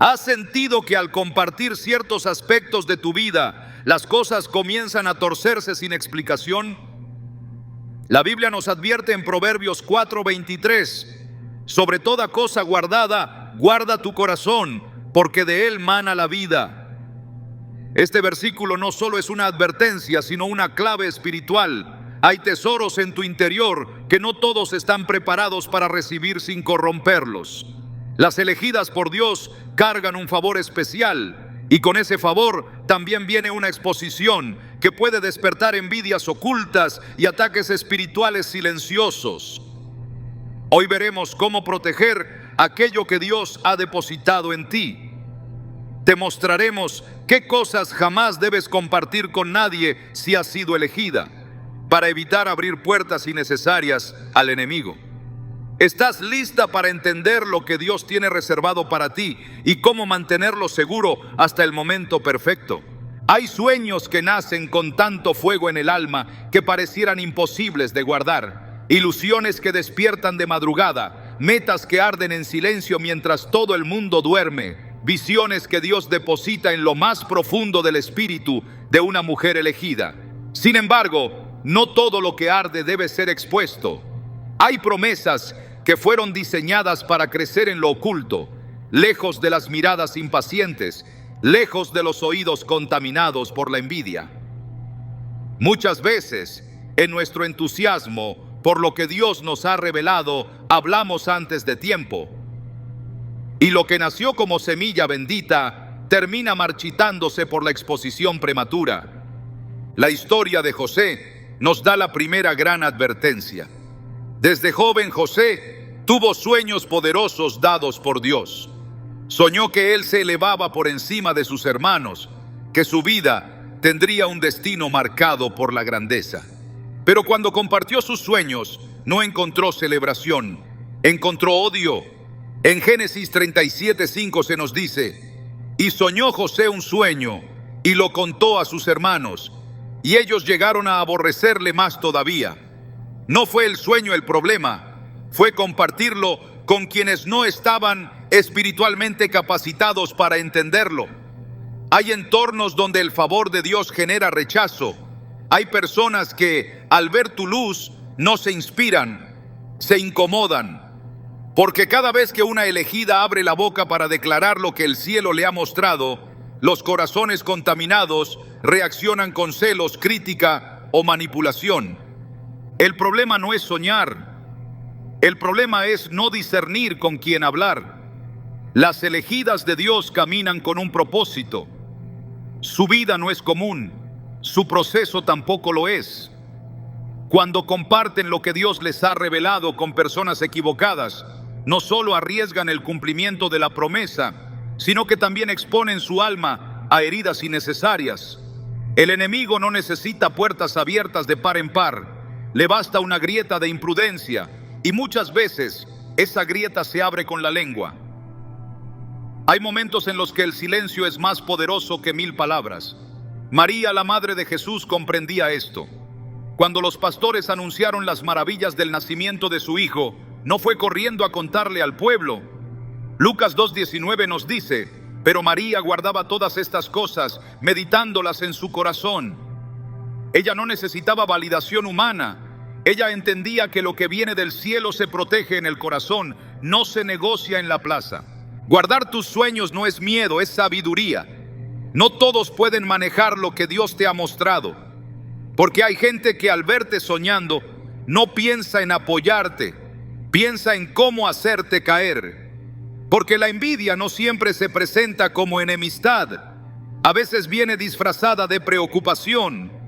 ¿Has sentido que al compartir ciertos aspectos de tu vida, las cosas comienzan a torcerse sin explicación? La Biblia nos advierte en Proverbios 4:23, sobre toda cosa guardada, guarda tu corazón, porque de él mana la vida. Este versículo no solo es una advertencia, sino una clave espiritual. Hay tesoros en tu interior que no todos están preparados para recibir sin corromperlos. Las elegidas por Dios cargan un favor especial, y con ese favor también viene una exposición que puede despertar envidias ocultas y ataques espirituales silenciosos. Hoy veremos cómo proteger aquello que Dios ha depositado en ti. Te mostraremos qué cosas jamás debes compartir con nadie si has sido elegida, para evitar abrir puertas innecesarias al enemigo. ¿Estás lista para entender lo que Dios tiene reservado para ti y cómo mantenerlo seguro hasta el momento perfecto? Hay sueños que nacen con tanto fuego en el alma que parecieran imposibles de guardar, ilusiones que despiertan de madrugada, metas que arden en silencio mientras todo el mundo duerme, visiones que Dios deposita en lo más profundo del espíritu de una mujer elegida. Sin embargo, no todo lo que arde debe ser expuesto. Hay promesas que fueron diseñadas para crecer en lo oculto, lejos de las miradas impacientes, lejos de los oídos contaminados por la envidia. Muchas veces, en nuestro entusiasmo por lo que Dios nos ha revelado, hablamos antes de tiempo. Y lo que nació como semilla bendita termina marchitándose por la exposición prematura. La historia de José nos da la primera gran advertencia. Desde joven José tuvo sueños poderosos dados por Dios. Soñó que él se elevaba por encima de sus hermanos, que su vida tendría un destino marcado por la grandeza. Pero cuando compartió sus sueños, no encontró celebración, encontró odio. En Génesis 37:5 se nos dice: y soñó José un sueño, y lo contó a sus hermanos, y ellos llegaron a aborrecerle más todavía. No fue el sueño el problema, fue compartirlo con quienes no estaban espiritualmente capacitados para entenderlo. Hay entornos donde el favor de Dios genera rechazo. Hay personas que al ver tu luz no se inspiran, se incomodan. Porque cada vez que una elegida abre la boca para declarar lo que el cielo le ha mostrado, los corazones contaminados reaccionan con celos, crítica o manipulación. El problema no es soñar, el problema es no discernir con quién hablar. Las elegidas de Dios caminan con un propósito. Su vida no es común, su proceso tampoco lo es. Cuando comparten lo que Dios les ha revelado con personas equivocadas, no solo arriesgan el cumplimiento de la promesa, sino que también exponen su alma a heridas innecesarias. El enemigo no necesita puertas abiertas de par en par. Le basta una grieta de imprudencia, y muchas veces esa grieta se abre con la lengua. Hay momentos en los que el silencio es más poderoso que 1000 palabras. María, la madre de Jesús, comprendía esto. Cuando los pastores anunciaron las maravillas del nacimiento de su hijo, no fue corriendo a contarle al pueblo. Lucas 2:19 nos dice: pero María guardaba todas estas cosas, meditándolas en su corazón. Ella no necesitaba validación humana. Ella entendía que lo que viene del cielo se protege en el corazón, no se negocia en la plaza. Guardar tus sueños no es miedo, es sabiduría. No todos pueden manejar lo que Dios te ha mostrado, porque hay gente que al verte soñando no piensa en apoyarte, piensa en cómo hacerte caer. Porque la envidia no siempre se presenta como enemistad, a veces viene disfrazada de preocupación.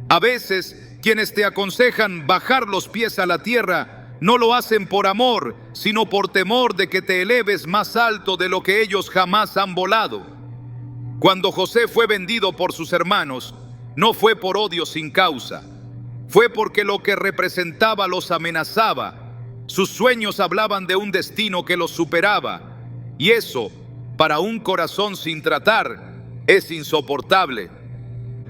A veces quienes te aconsejan bajar los pies a la tierra no lo hacen por amor, sino por temor de que te eleves más alto de lo que ellos jamás han volado. Cuando José fue vendido por sus hermanos, no fue por odio sin causa, fue porque lo que representaba los amenazaba. Sus sueños hablaban de un destino que los superaba, y eso, para un corazón sin tratar, es insoportable.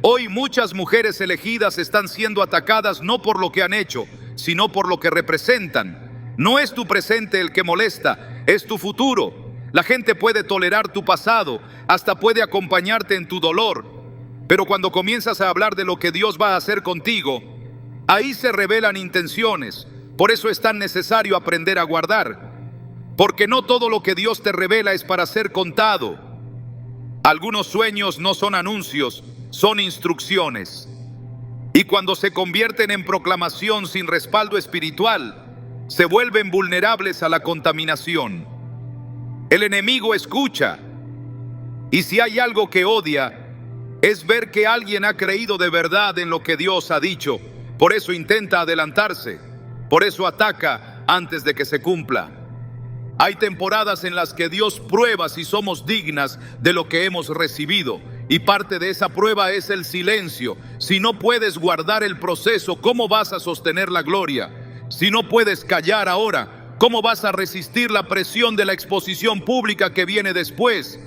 Hoy muchas mujeres elegidas están siendo atacadas no por lo que han hecho, sino por lo que representan. No es tu presente el que molesta, es tu futuro. La gente puede tolerar tu pasado, hasta puede acompañarte en tu dolor, pero cuando comienzas a hablar de lo que Dios va a hacer contigo, ahí se revelan intenciones. Por eso es tan necesario aprender a guardar, porque no todo lo que Dios te revela es para ser contado. Algunos sueños no son anuncios, son instrucciones. Y cuando se convierten en proclamación sin respaldo espiritual, se vuelven vulnerables a la contaminación. El enemigo escucha, y si hay algo que odia, es ver que alguien ha creído de verdad en lo que Dios ha dicho. Por eso intenta adelantarse, por eso ataca antes de que se cumpla. Hay temporadas en las que Dios prueba si somos dignas de lo que hemos recibido, y parte de esa prueba es el silencio. Si no puedes guardar el proceso, ¿cómo vas a sostener la gloria? Si no puedes callar ahora, ¿cómo vas a resistir la presión de la exposición pública que viene después?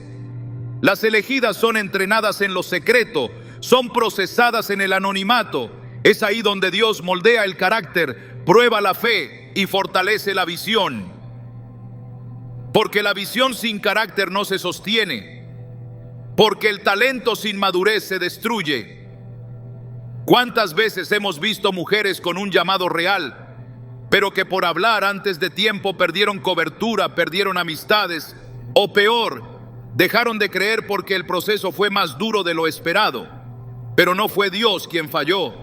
Las elegidas son entrenadas en lo secreto, son procesadas en el anonimato. Es ahí donde Dios moldea el carácter, prueba la fe y fortalece la visión. Porque la visión sin carácter no se sostiene, porque el talento sin madurez se destruye. ¿Cuántas veces hemos visto mujeres con un llamado real, pero que por hablar antes de tiempo perdieron cobertura, perdieron amistades, o peor, dejaron de creer porque el proceso fue más duro de lo esperado? Pero no fue Dios quien falló,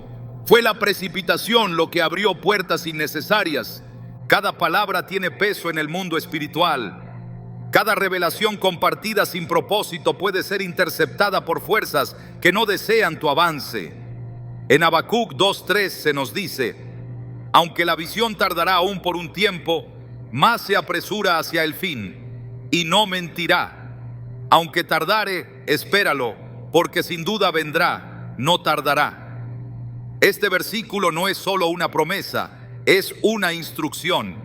fue la precipitación lo que abrió puertas innecesarias. Cada palabra tiene peso en el mundo espiritual. Cada revelación compartida sin propósito puede ser interceptada por fuerzas que no desean tu avance. En Habacuc 2:3 se nos dice: aunque la visión tardará aún por un tiempo, más se apresura hacia el fin, y no mentirá. Aunque tardare, espéralo, porque sin duda vendrá, no tardará. Este versículo no es solo una promesa, es una instrucción.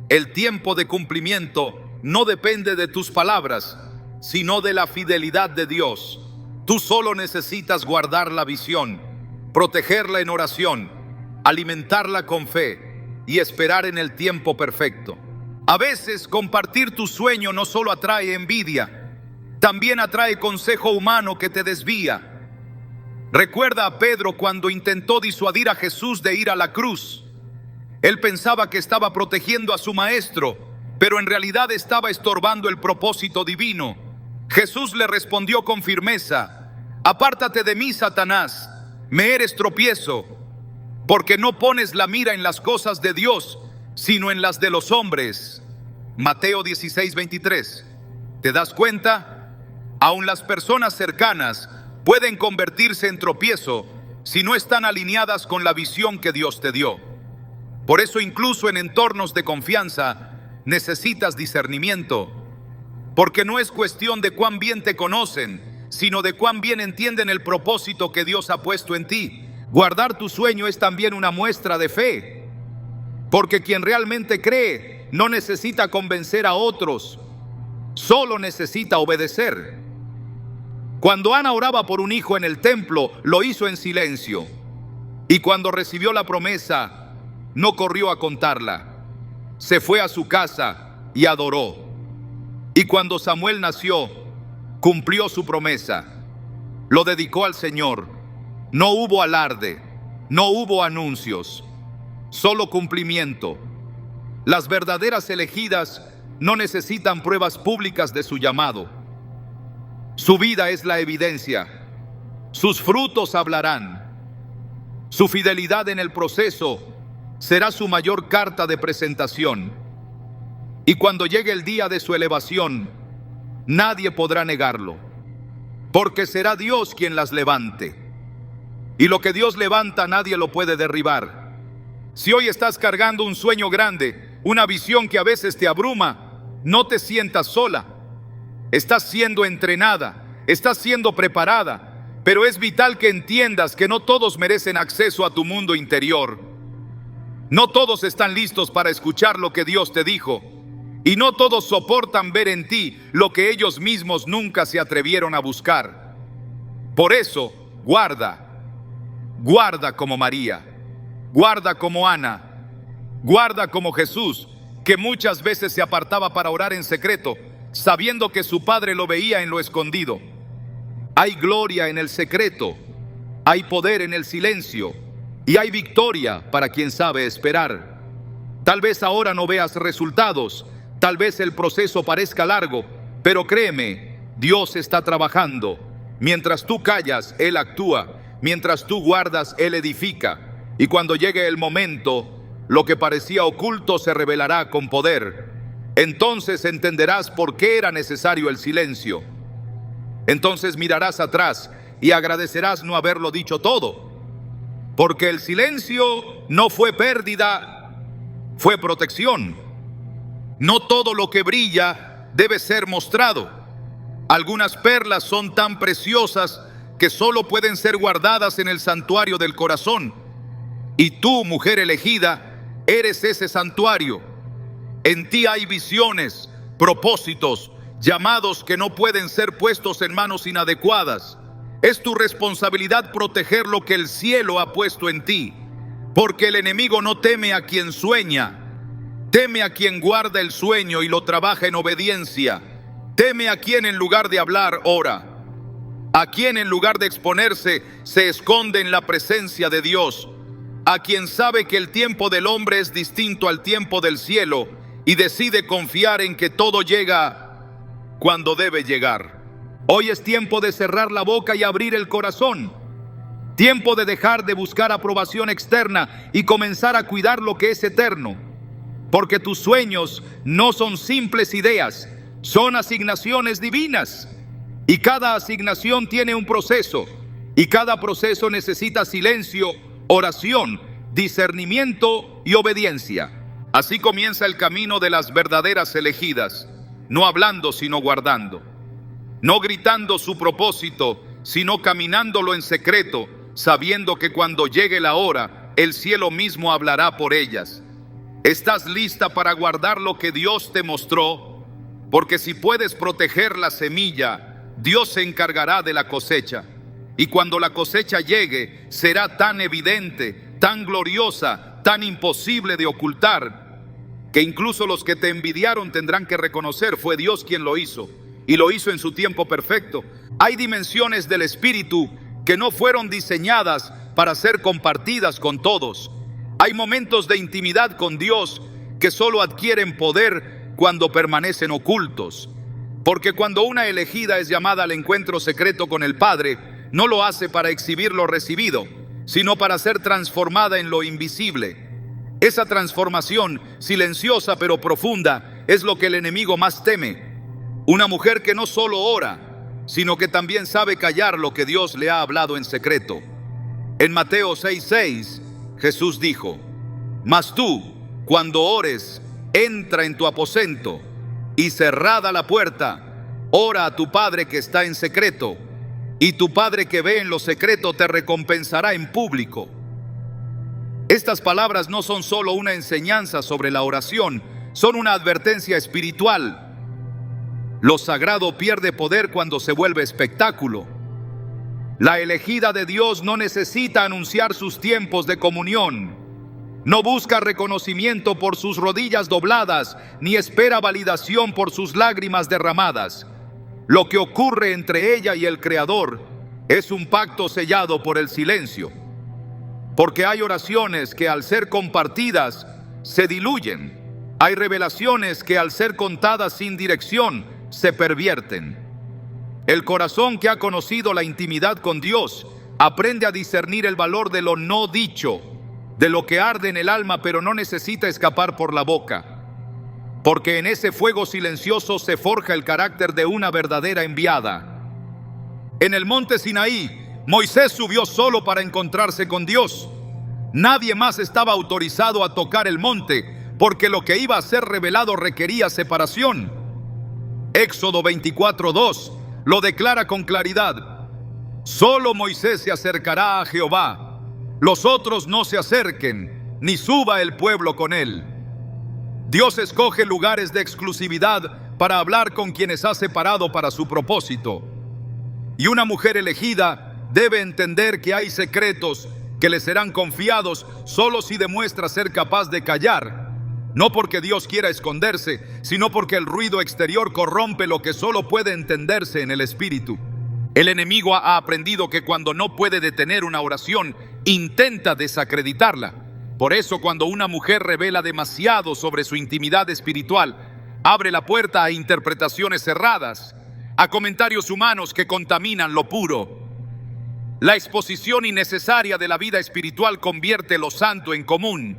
El tiempo de cumplimiento no depende de tus palabras, sino de la fidelidad de Dios. Tú solo necesitas guardar la visión, protegerla en oración, alimentarla con fe y esperar en el tiempo perfecto. A veces compartir tu sueño no solo atrae envidia, también atrae consejo humano que te desvía. Recuerda a Pedro cuando intentó disuadir a Jesús de ir a la cruz. Él pensaba que estaba protegiendo a su maestro, pero en realidad estaba estorbando el propósito divino. Jesús le respondió con firmeza: apártate de mí, Satanás, me eres tropiezo, porque no pones la mira en las cosas de Dios, sino en las de los hombres. Mateo 16:23. ¿Te das cuenta? Aún las personas cercanas pueden convertirse en tropiezo si no están alineadas con la visión que Dios te dio. Por eso incluso en entornos de confianza necesitas discernimiento, porque no es cuestión de cuán bien te conocen, sino de cuán bien entienden el propósito que Dios ha puesto en ti. Guardar tu sueño es también una muestra de fe, porque quien realmente cree no necesita convencer a otros, solo necesita obedecer. Cuando Ana oraba por un hijo en el templo, lo hizo en silencio, y cuando recibió la promesa, no corrió a contarla. Se fue a su casa y adoró. Y cuando Samuel nació, cumplió su promesa. Lo dedicó al Señor. No hubo alarde, no hubo anuncios, solo cumplimiento. Las verdaderas elegidas no necesitan pruebas públicas de su llamado. Su vida es la evidencia. Sus frutos hablarán. Su fidelidad en el proceso será su mayor carta de presentación. Y cuando llegue el día de su elevación, nadie podrá negarlo, porque será Dios quien las levante. Y lo que Dios levanta, nadie lo puede derribar. Si hoy estás cargando un sueño grande, una visión que a veces te abruma, no te sientas sola. Estás siendo entrenada, estás siendo preparada, pero es vital que entiendas que no todos merecen acceso a tu mundo interior. No todos están listos para escuchar lo que Dios te dijo, y no todos soportan ver en ti lo que ellos mismos nunca se atrevieron a buscar. Por eso, guarda como María, guarda como Ana, guarda como Jesús, que muchas veces se apartaba para orar en secreto, sabiendo que su padre lo veía en lo escondido. Hay gloria en el secreto, hay poder en el silencio y hay victoria para quien sabe esperar. Tal vez ahora no veas resultados, tal vez el proceso parezca largo, pero créeme, Dios está trabajando. Mientras tú callas, Él actúa. Mientras tú guardas, Él edifica. Y cuando llegue el momento, lo que parecía oculto se revelará con poder. Entonces entenderás por qué era necesario el silencio. Entonces mirarás atrás y agradecerás no haberlo dicho todo. Porque el silencio no fue pérdida, fue protección. No todo lo que brilla debe ser mostrado. Algunas perlas son tan preciosas que solo pueden ser guardadas en el santuario del corazón. Y tú, mujer elegida, eres ese santuario. En ti hay visiones, propósitos, llamados que no pueden ser puestos en manos inadecuadas. Es tu responsabilidad proteger lo que el cielo ha puesto en ti, porque el enemigo no teme a quien sueña, teme a quien guarda el sueño y lo trabaja en obediencia. Teme a quien en lugar de hablar ora, a quien en lugar de exponerse se esconde en la presencia de Dios, a quien sabe que el tiempo del hombre es distinto al tiempo del cielo y decide confiar en que todo llega cuando debe llegar. Hoy es tiempo de cerrar la boca y abrir el corazón. Tiempo de dejar de buscar aprobación externa y comenzar a cuidar lo que es eterno. Porque tus sueños no son simples ideas, son asignaciones divinas. Y cada asignación tiene un proceso. Y cada proceso necesita silencio, oración, discernimiento y obediencia. Así comienza el camino de las verdaderas elegidas. No hablando, sino guardando. No gritando su propósito, sino caminándolo en secreto, sabiendo que cuando llegue la hora, el cielo mismo hablará por ellas. ¿Estás lista para guardar lo que Dios te mostró? Porque si puedes proteger la semilla, Dios se encargará de la cosecha. Y cuando la cosecha llegue, será tan evidente, tan gloriosa, tan imposible de ocultar, que incluso los que te envidiaron tendrán que reconocer fue Dios quien lo hizo, y lo hizo en su tiempo perfecto. Hay dimensiones del Espíritu que no fueron diseñadas para ser compartidas con todos. Hay momentos de intimidad con Dios que solo adquieren poder cuando permanecen ocultos. Porque cuando una elegida es llamada al encuentro secreto con el Padre, no lo hace para exhibir lo recibido, sino para ser transformada en lo invisible. Esa transformación, silenciosa pero profunda, es lo que el enemigo más teme. Una mujer que no solo ora, sino que también sabe callar lo que Dios le ha hablado en secreto. En Mateo 6:6, Jesús dijo: Mas tú, cuando ores, entra en tu aposento y cerrada la puerta, ora a tu Padre que está en secreto, y tu Padre que ve en lo secreto te recompensará en público. Estas palabras no son solo una enseñanza sobre la oración, son una advertencia espiritual. Lo sagrado pierde poder cuando se vuelve espectáculo. La elegida de Dios no necesita anunciar sus tiempos de comunión. No busca reconocimiento por sus rodillas dobladas, ni espera validación por sus lágrimas derramadas. Lo que ocurre entre ella y el Creador es un pacto sellado por el silencio. Porque hay oraciones que al ser compartidas se diluyen. Hay revelaciones que al ser contadas sin dirección se pervierten. El corazón que ha conocido la intimidad con Dios aprende a discernir el valor de lo no dicho, de lo que arde en el alma pero no necesita escapar por la boca. Porque en ese fuego silencioso se forja el carácter de una verdadera enviada. En el monte Sinaí, Moisés subió solo para encontrarse con Dios. Nadie más estaba autorizado a tocar el monte, porque lo que iba a ser revelado requería separación. Éxodo 24:2 lo declara con claridad: solo Moisés se acercará a Jehová, los otros no se acerquen, ni suba el pueblo con él. Dios escoge lugares de exclusividad para hablar con quienes ha separado para su propósito. Y una mujer elegida debe entender que hay secretos que le serán confiados solo si demuestra ser capaz de callar, No porque Dios quiera esconderse, sino porque el ruido exterior corrompe lo que solo puede entenderse en el espíritu. El enemigo ha aprendido que cuando no puede detener una oración, intenta desacreditarla. Por eso, cuando una mujer revela demasiado sobre su intimidad espiritual, abre la puerta a interpretaciones erradas, a comentarios humanos que contaminan lo puro. La exposición innecesaria de la vida espiritual convierte lo santo en común,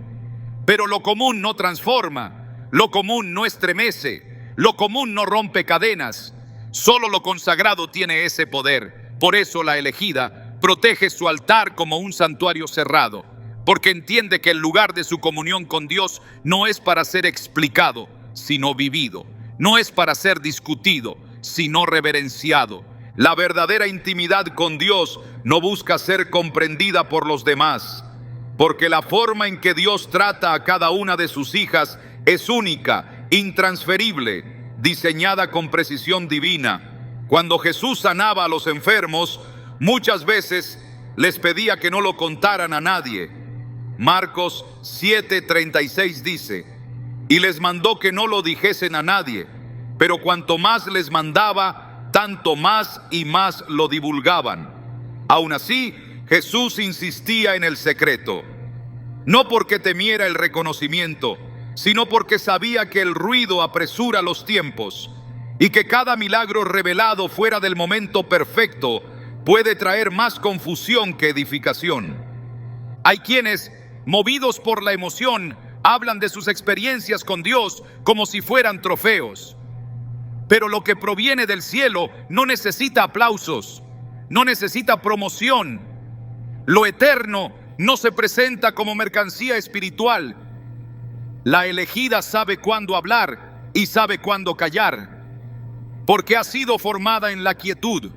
pero lo común no transforma, lo común no estremece, lo común no rompe cadenas. Solo lo consagrado tiene ese poder. Por eso la elegida protege su altar como un santuario cerrado, porque entiende que el lugar de su comunión con Dios no es para ser explicado, sino vivido. No es para ser discutido, sino reverenciado. La verdadera intimidad con Dios no busca ser comprendida por los demás, porque la forma en que Dios trata a cada una de sus hijas es única, intransferible, diseñada con precisión divina. Cuando Jesús sanaba a los enfermos, muchas veces les pedía que no lo contaran a nadie. Marcos 7:36 dice: y les mandó que no lo dijesen a nadie, pero cuanto más les mandaba, tanto más y más lo divulgaban. Aún así, Jesús insistía en el secreto, no porque temiera el reconocimiento, sino porque sabía que el ruido apresura los tiempos y que cada milagro revelado fuera del momento perfecto puede traer más confusión que edificación. Hay quienes, movidos por la emoción, hablan de sus experiencias con Dios como si fueran trofeos. Pero lo que proviene del cielo no necesita aplausos, no necesita promoción. Lo eterno no se presenta como mercancía espiritual. La elegida sabe cuándo hablar y sabe cuándo callar, porque ha sido formada en la quietud,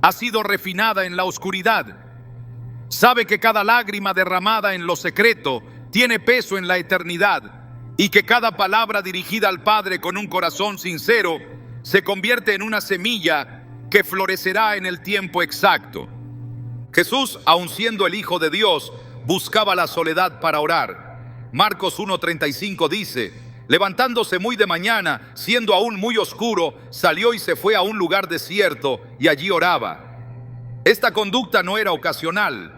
ha sido refinada en la oscuridad. Sabe que cada lágrima derramada en lo secreto tiene peso en la eternidad, y que cada palabra dirigida al Padre con un corazón sincero se convierte en una semilla que florecerá en el tiempo exacto. Jesús, aun siendo el Hijo de Dios, buscaba la soledad para orar. Marcos 1:35 dice: levantándose muy de mañana, siendo aún muy oscuro, salió y se fue a un lugar desierto y allí oraba. Esta conducta no era ocasional,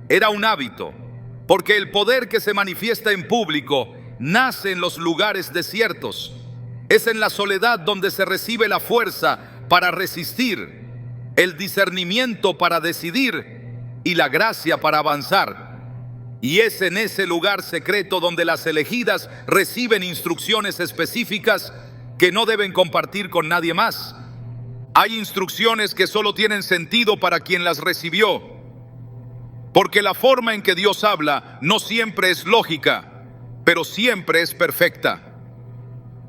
era un hábito, porque el poder que se manifiesta en público nace en los lugares desiertos. Es en la soledad donde se recibe la fuerza para resistir, el discernimiento para decidir y la gracia para avanzar. Y es en ese lugar secreto donde las elegidas reciben instrucciones específicas que no deben compartir con nadie más. Hay instrucciones que solo tienen sentido para quien las recibió, porque la forma en que Dios habla no siempre es lógica, pero siempre es perfecta.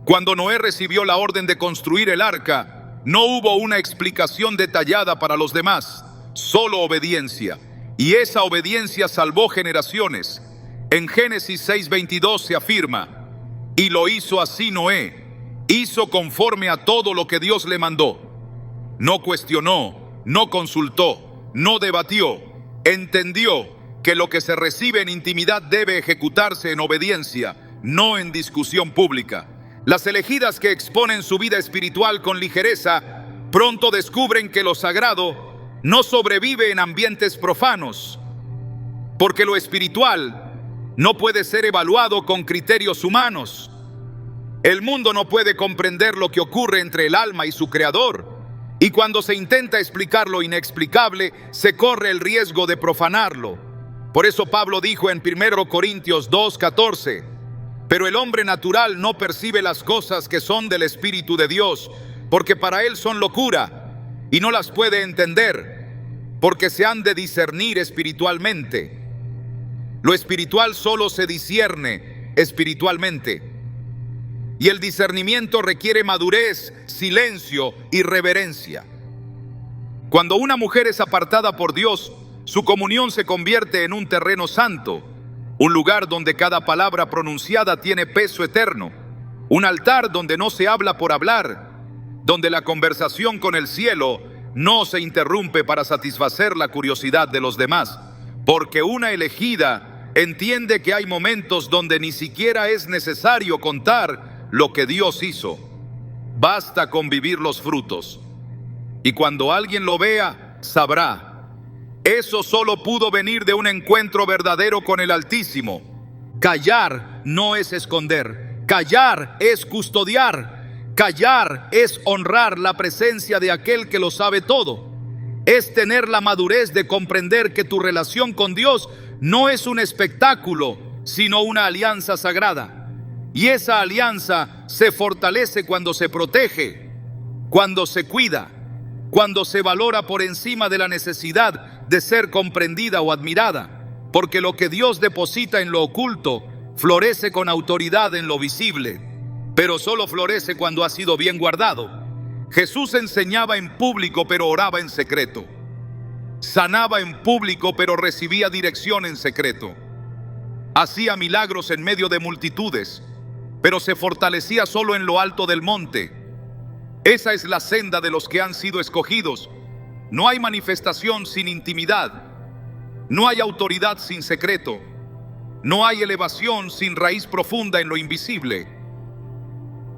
Cuando Noé recibió la orden de construir el arca, no hubo una explicación detallada para los demás, solo obediencia. Y esa obediencia salvó generaciones. En Génesis 6:22 se afirma: y lo hizo así Noé, hizo conforme a todo lo que Dios le mandó. No cuestionó, no consultó, no debatió, entendió que lo que se recibe en intimidad debe ejecutarse en obediencia, no en discusión pública. Las elegidas que exponen su vida espiritual con ligereza, pronto descubren que lo sagrado no sobrevive en ambientes profanos, porque lo espiritual no puede ser evaluado con criterios humanos. El mundo no puede comprender lo que ocurre entre el alma y su creador, y cuando se intenta explicar lo inexplicable, se corre el riesgo de profanarlo. Por eso Pablo dijo en 1 Corintios 2:14: pero el hombre natural no percibe las cosas que son del Espíritu de Dios, porque para él son locura, y no las puede entender, porque se han de discernir espiritualmente. Lo espiritual solo se discierne espiritualmente, y el discernimiento requiere madurez, silencio y reverencia. Cuando una mujer es apartada por Dios, su comunión se convierte en un terreno santo, un lugar donde cada palabra pronunciada tiene peso eterno, un altar donde no se habla por hablar, donde la conversación con el cielo no se interrumpe para satisfacer la curiosidad de los demás, porque una elegida entiende que hay momentos donde ni siquiera es necesario contar lo que Dios hizo. Basta con vivir los frutos. Y cuando alguien lo vea, sabrá. Eso solo pudo venir de un encuentro verdadero con el Altísimo. Callar no es esconder. Callar es custodiar. Callar es honrar la presencia de aquel que lo sabe todo. Es tener la madurez de comprender que tu relación con Dios no es un espectáculo, sino una alianza sagrada. Y esa alianza se fortalece cuando se protege, cuando se cuida, cuando se valora por encima de la necesidad de ser comprendida o admirada, porque lo que Dios deposita en lo oculto florece con autoridad en lo visible, pero solo florece cuando ha sido bien guardado. Jesús enseñaba en público, pero oraba en secreto. Sanaba en público, pero recibía dirección en secreto. Hacía milagros en medio de multitudes, pero se fortalecía solo en lo alto del monte. Esa es la senda de los que han sido escogidos. No hay manifestación sin intimidad. No hay autoridad sin secreto. No hay elevación sin raíz profunda en lo invisible.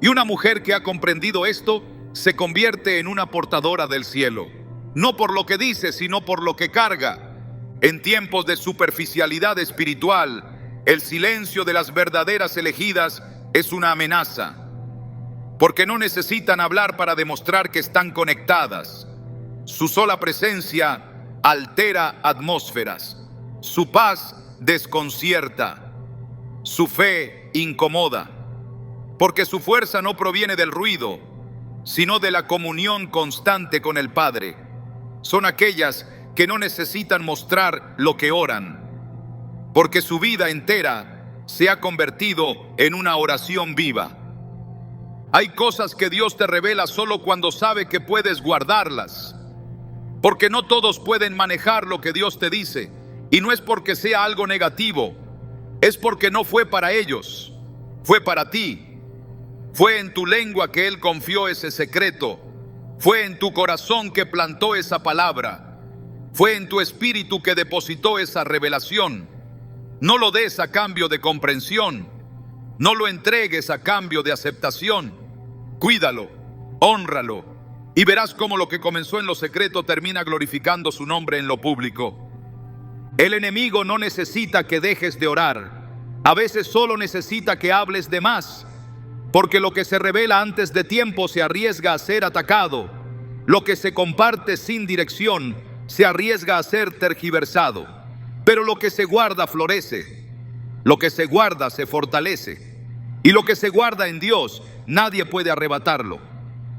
Y una mujer que ha comprendido esto se convierte en una portadora del cielo. No por lo que dice, sino por lo que carga. En tiempos de superficialidad espiritual, el silencio de las verdaderas elegidas es una amenaza, porque no necesitan hablar para demostrar que están conectadas. Su sola presencia altera atmósferas. Su paz desconcierta. Su fe incomoda, porque su fuerza no proviene del ruido, sino de la comunión constante con el Padre. Son aquellas que no necesitan mostrar lo que oran, porque su vida entera se ha convertido en una oración viva. Hay cosas que Dios te revela solo cuando sabe que puedes guardarlas, porque no todos pueden manejar lo que Dios te dice, y no es porque sea algo negativo, es porque no fue para ellos, fue para ti. Fue en tu lengua que Él confió ese secreto. Fue en tu corazón que plantó esa palabra. Fue en tu espíritu que depositó esa revelación. No lo des a cambio de comprensión. No lo entregues a cambio de aceptación. Cuídalo, hónralo, y verás cómo lo que comenzó en lo secreto termina glorificando su nombre en lo público. El enemigo no necesita que dejes de orar. A veces solo necesita que hables de más. Porque lo que se revela antes de tiempo se arriesga a ser atacado. Lo que se comparte sin dirección se arriesga a ser tergiversado. Pero lo que se guarda florece. Lo que se guarda se fortalece. Y lo que se guarda en Dios, nadie puede arrebatarlo.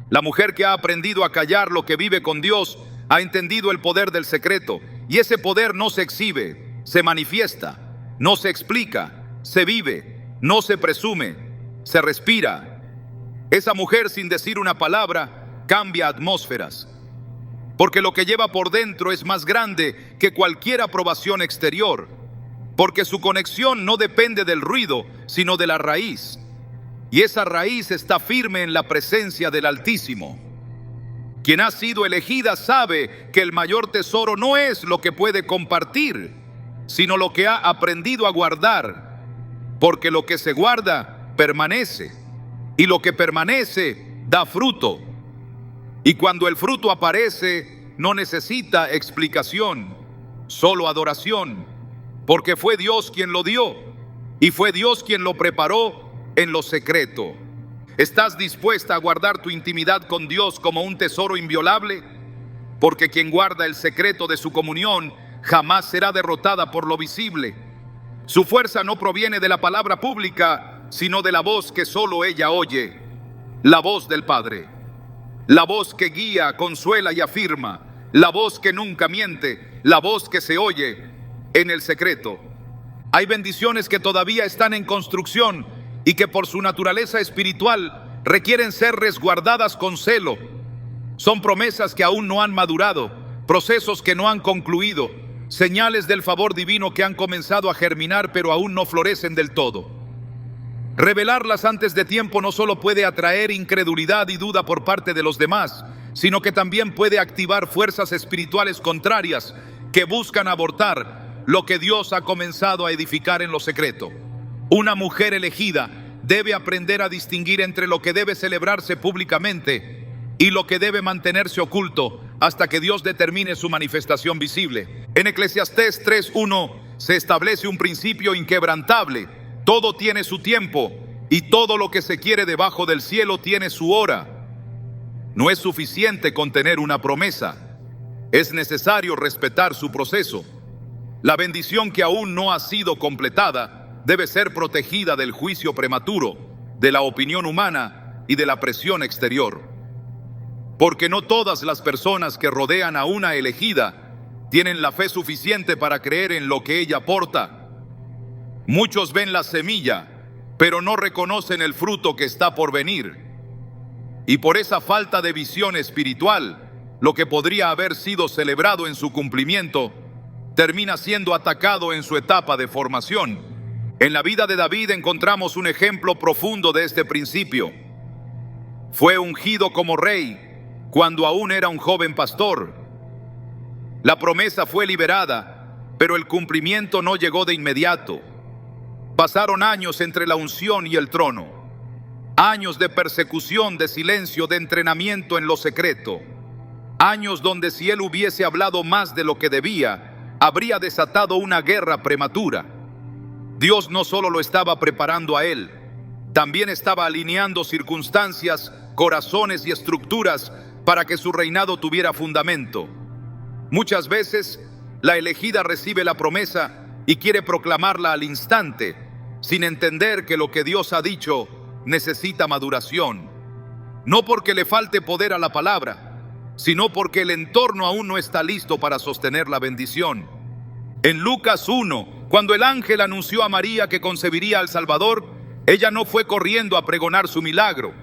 La mujer que ha aprendido a callar lo que vive con Dios ha entendido el poder del secreto. Y ese poder no se exhibe, se manifiesta, no se explica, se vive, no se presume. Se respira. Esa mujer, sin decir una palabra, cambia atmósferas, porque lo que lleva por dentro es más grande que cualquier aprobación exterior, porque su conexión no depende del ruido, sino de la raíz, y esa raíz está firme en la presencia del Altísimo. Quien ha sido elegida sabe que el mayor tesoro no es lo que puede compartir, sino lo que ha aprendido a guardar, porque lo que se guarda permanece, y lo que permanece da fruto. Y cuando el fruto aparece, no necesita explicación, solo adoración, porque fue Dios quien lo dio, y fue Dios quien lo preparó en lo secreto. ¿Estás dispuesta a guardar tu intimidad con Dios como un tesoro inviolable? Porque quien guarda el secreto de su comunión jamás será derrotada por lo visible. Su fuerza no proviene de la palabra pública, sino de la voz que solo ella oye, la voz del Padre, la voz que guía, consuela y afirma, la voz que nunca miente, la voz que se oye en el secreto. Hay bendiciones que todavía están en construcción y que por su naturaleza espiritual requieren ser resguardadas con celo. Son promesas que aún no han madurado, procesos que no han concluido, señales del favor divino que han comenzado a germinar pero aún no florecen del todo. Revelarlas antes de tiempo no solo puede atraer incredulidad y duda por parte de los demás, sino que también puede activar fuerzas espirituales contrarias que buscan abortar lo que Dios ha comenzado a edificar en lo secreto. Una mujer elegida debe aprender a distinguir entre lo que debe celebrarse públicamente y lo que debe mantenerse oculto hasta que Dios determine su manifestación visible. En Eclesiastés 3:1 se establece un principio inquebrantable: todo tiene su tiempo y todo lo que se quiere debajo del cielo tiene su hora. No es suficiente con tener una promesa, es necesario respetar su proceso. La bendición que aún no ha sido completada debe ser protegida del juicio prematuro, de la opinión humana y de la presión exterior. Porque no todas las personas que rodean a una elegida tienen la fe suficiente para creer en lo que ella aporta. Muchos ven la semilla, pero no reconocen el fruto que está por venir. Y por esa falta de visión espiritual, lo que podría haber sido celebrado en su cumplimiento termina siendo atacado en su etapa de formación. En la vida de David encontramos un ejemplo profundo de este principio. Fue ungido como rey cuando aún era un joven pastor. La promesa fue liberada, pero el cumplimiento no llegó de inmediato. Pasaron años entre la unción y el trono, años de persecución, de silencio, de entrenamiento en lo secreto, años donde si él hubiese hablado más de lo que debía, habría desatado una guerra prematura. Dios no solo lo estaba preparando a él, también estaba alineando circunstancias, corazones y estructuras para que su reinado tuviera fundamento. Muchas veces, la elegida recibe la promesa y quiere proclamarla al instante, sin entender que lo que Dios ha dicho necesita maduración. No porque le falte poder a la palabra, sino porque el entorno aún no está listo para sostener la bendición. En Lucas 1, cuando el ángel anunció a María que concebiría al Salvador, ella no fue corriendo a pregonar su milagro.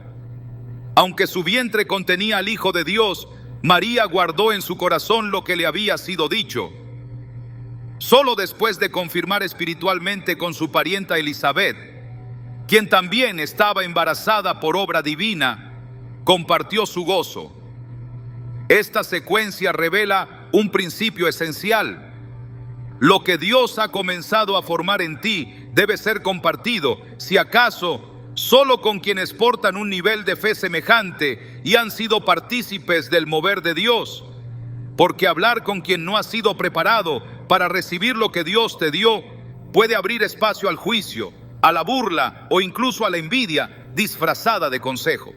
Aunque su vientre contenía al Hijo de Dios, María guardó en su corazón lo que le había sido dicho. Solo después de confirmar espiritualmente con su parienta Elizabeth, quien también estaba embarazada por obra divina, compartió su gozo. Esta secuencia revela un principio esencial. Lo que Dios ha comenzado a formar en ti debe ser compartido, si acaso, solo con quienes portan un nivel de fe semejante y han sido partícipes del mover de Dios. Porque hablar con quien no ha sido preparado para recibir lo que Dios te dio puede abrir espacio al juicio, a la burla o incluso a la envidia disfrazada de consejo.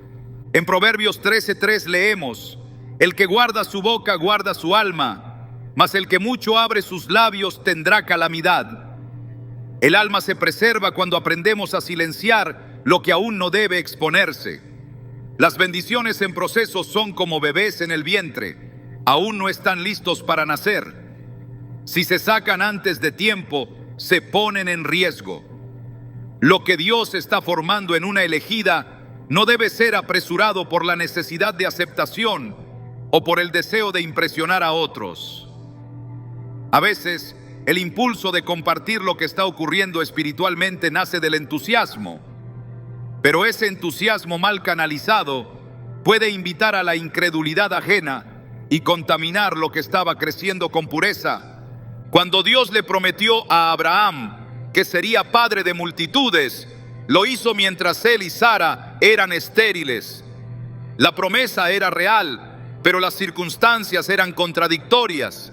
En Proverbios 13:3 leemos: el que guarda su boca guarda su alma, mas el que mucho abre sus labios tendrá calamidad. El alma se preserva cuando aprendemos a silenciar lo que aún no debe exponerse. Las bendiciones en proceso son como bebés en el vientre, aún no están listos para nacer. Si se sacan antes de tiempo, se ponen en riesgo. Lo que Dios está formando en una elegida no debe ser apresurado por la necesidad de aceptación o por el deseo de impresionar a otros. A veces, el impulso de compartir lo que está ocurriendo espiritualmente nace del entusiasmo, pero ese entusiasmo mal canalizado puede invitar a la incredulidad ajena y contaminar lo que estaba creciendo con pureza. Cuando Dios le prometió a Abraham que sería padre de multitudes, lo hizo mientras él y Sara eran estériles. La promesa era real, pero las circunstancias eran contradictorias.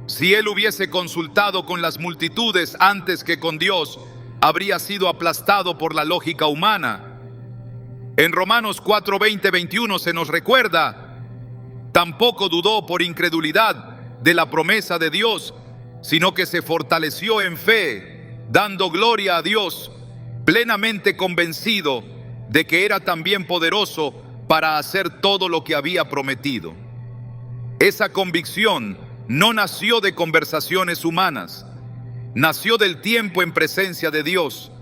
Si él hubiese consultado con las multitudes antes que con Dios, habría sido aplastado por la lógica humana. En Romanos 4:20-21 se nos recuerda: tampoco dudó por incredulidad de la promesa de Dios, sino que se fortaleció en fe, dando gloria a Dios, plenamente convencido de que era también poderoso para hacer todo lo que había prometido. Esa convicción no nació de conversaciones humanas, nació del tiempo en presencia de Dios.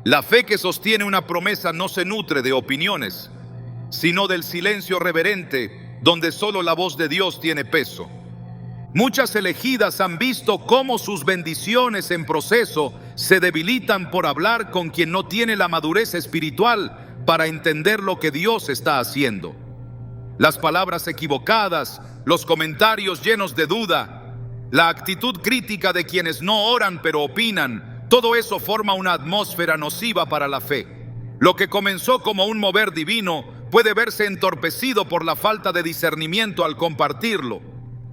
La fe que sostiene una promesa no se nutre de opiniones, sino del silencio reverente, donde solo la voz de Dios tiene peso. Muchas elegidas han visto cómo sus bendiciones en proceso se debilitan por hablar con quien no tiene la madurez espiritual para entender lo que Dios está haciendo. Las palabras equivocadas, los comentarios llenos de duda, la actitud crítica de quienes no oran pero opinan, todo eso forma una atmósfera nociva para la fe. Lo que comenzó como un mover divino puede verse entorpecido por la falta de discernimiento al compartirlo.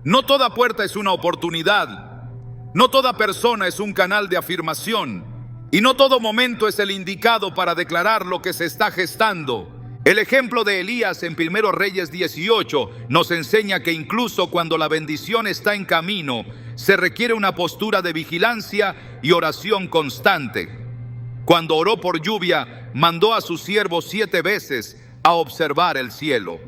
No toda puerta es una oportunidad, no toda persona es un canal de afirmación, y no todo momento es el indicado para declarar lo que se está gestando. El ejemplo de Elías en 1 Reyes 18 nos enseña que incluso cuando la bendición está en camino, se requiere una postura de vigilancia y oración constante. Cuando oró por lluvia, mandó a sus siervos 7 veces a observar el cielo.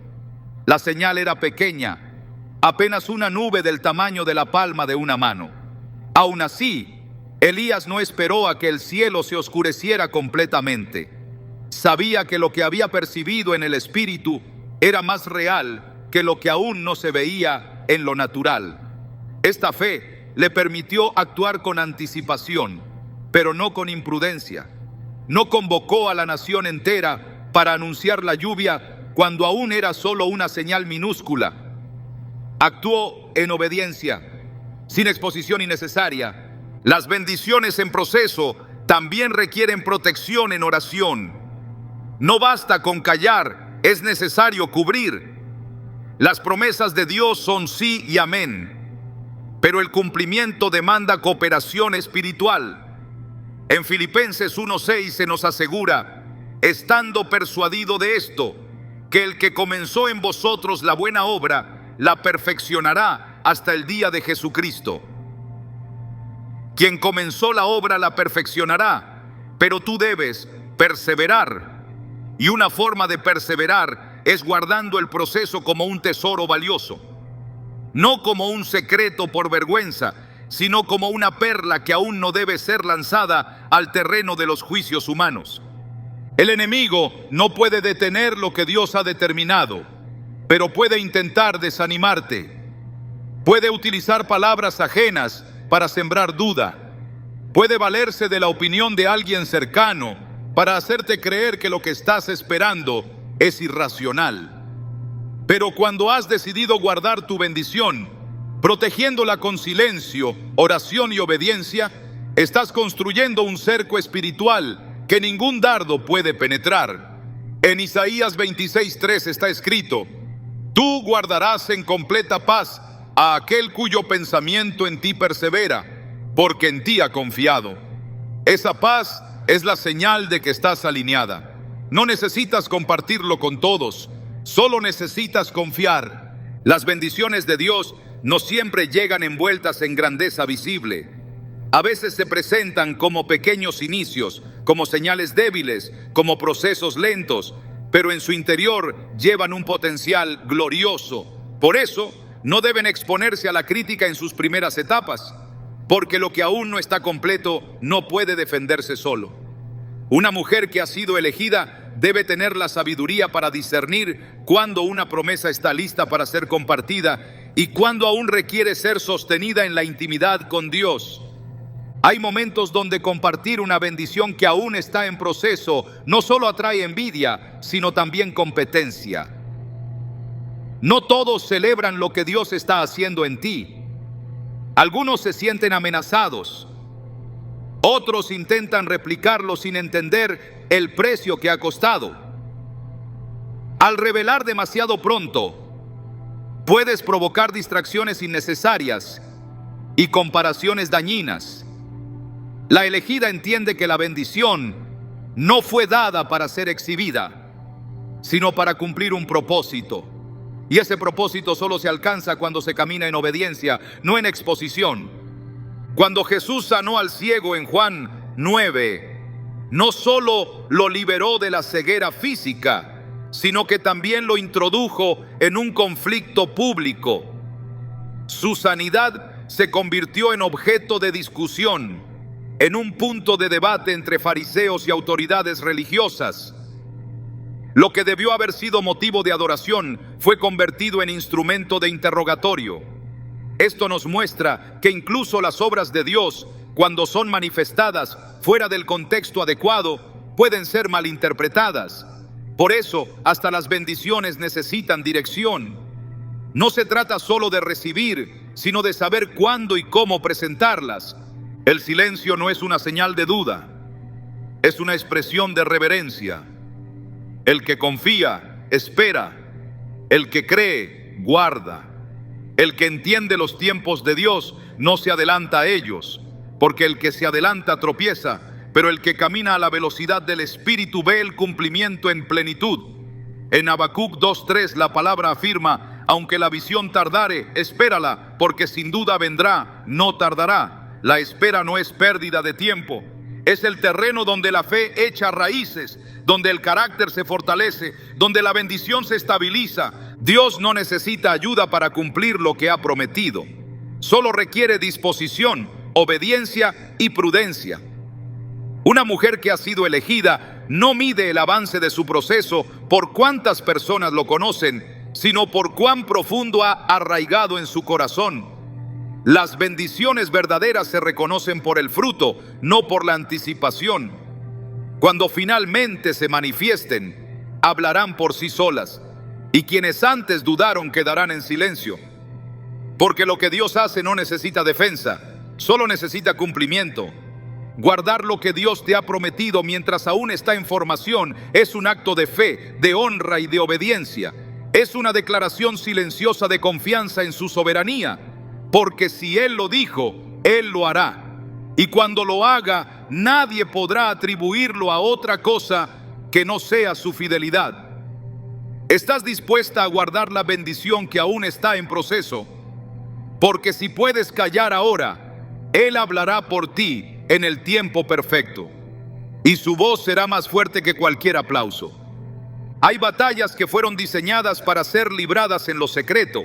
La señal era pequeña, apenas una nube del tamaño de la palma de una mano. Aún así, Elías no esperó a que el cielo se oscureciera completamente. Sabía que lo que había percibido en el espíritu era más real que lo que aún no se veía en lo natural. Esta fe le permitió actuar con anticipación, pero no con imprudencia. No convocó a la nación entera para anunciar la lluvia cuando aún era solo una señal minúscula. Actuó en obediencia, sin exposición innecesaria. Las bendiciones en proceso también requieren protección en oración. No basta con callar, es necesario cubrir. Las promesas de Dios son sí y amén, pero el cumplimiento demanda cooperación espiritual. En Filipenses 1:6 se nos asegura, estando persuadido de esto, que el que comenzó en vosotros la buena obra, la perfeccionará hasta el día de Jesucristo. Quien comenzó la obra la perfeccionará, pero tú debes perseverar. Y una forma de perseverar es guardando el proceso como un tesoro valioso, no como un secreto por vergüenza, sino como una perla que aún no debe ser lanzada al terreno de los juicios humanos. El enemigo no puede detener lo que Dios ha determinado, pero puede intentar desanimarte. Puede utilizar palabras ajenas para sembrar duda. Puede valerse de la opinión de alguien cercano para hacerte creer que lo que estás esperando es irracional. Pero cuando has decidido guardar tu bendición, protegiéndola con silencio, oración y obediencia, estás construyendo un cerco espiritual que ningún dardo puede penetrar. En Isaías 26:3 está escrito: tú guardarás en completa paz a aquel cuyo pensamiento en ti persevera, porque en ti ha confiado. Esa paz es la señal de que estás alineada. No necesitas compartirlo con todos, solo necesitas confiar. Las bendiciones de Dios no siempre llegan envueltas en grandeza visible. A veces se presentan como pequeños inicios, como señales débiles, como procesos lentos, pero en su interior llevan un potencial glorioso. Por eso, no deben exponerse a la crítica en sus primeras etapas, porque lo que aún no está completo no puede defenderse solo. Una mujer que ha sido elegida debe tener la sabiduría para discernir cuándo una promesa está lista para ser compartida y cuándo aún requiere ser sostenida en la intimidad con Dios. Hay momentos donde compartir una bendición que aún está en proceso no solo atrae envidia, sino también competencia. No todos celebran lo que Dios está haciendo en ti. Algunos se sienten amenazados. Otros intentan replicarlo sin entender el precio que ha costado. Al revelar demasiado pronto, puedes provocar distracciones innecesarias y comparaciones dañinas. La elegida entiende que la bendición no fue dada para ser exhibida, sino para cumplir un propósito. Y ese propósito solo se alcanza cuando se camina en obediencia, no en exposición. Cuando Jesús sanó al ciego en Juan 9, no solo lo liberó de la ceguera física, sino que también lo introdujo en un conflicto público. Su sanidad se convirtió en objeto de discusión, en un punto de debate entre fariseos y autoridades religiosas. Lo que debió haber sido motivo de adoración fue convertido en instrumento de interrogatorio. Esto nos muestra que incluso las obras de Dios, cuando son manifestadas fuera del contexto adecuado, pueden ser malinterpretadas. Por eso, hasta las bendiciones necesitan dirección. No se trata solo de recibir, sino de saber cuándo y cómo presentarlas. El silencio no es una señal de duda, es una expresión de reverencia. El que confía, espera. El que cree, guarda. El que entiende los tiempos de Dios no se adelanta a ellos, porque el que se adelanta tropieza, pero el que camina a la velocidad del Espíritu ve el cumplimiento en plenitud. En Habacuc 2:3 la palabra afirma: aunque la visión tardare, espérala, porque sin duda vendrá, no tardará. La espera no es pérdida de tiempo, es el terreno donde la fe echa raíces, donde el carácter se fortalece, donde la bendición se estabiliza. Dios no necesita ayuda para cumplir lo que ha prometido. Solo requiere disposición, obediencia y prudencia. Una mujer que ha sido elegida no mide el avance de su proceso por cuántas personas lo conocen, sino por cuán profundo ha arraigado en su corazón. Las bendiciones verdaderas se reconocen por el fruto, no por la anticipación. Cuando finalmente se manifiesten, hablarán por sí solas, y quienes antes dudaron quedarán en silencio. Porque lo que Dios hace no necesita defensa, solo necesita cumplimiento. Guardar lo que Dios te ha prometido mientras aún está en formación es un acto de fe, de honra y de obediencia. Es una declaración silenciosa de confianza en su soberanía, porque si Él lo dijo, Él lo hará. Y cuando lo haga, nadie podrá atribuirlo a otra cosa que no sea su fidelidad. ¿Estás dispuesta a guardar la bendición que aún está en proceso? Porque si puedes callar ahora, Él hablará por ti en el tiempo perfecto, y su voz será más fuerte que cualquier aplauso. Hay batallas que fueron diseñadas para ser libradas en lo secreto.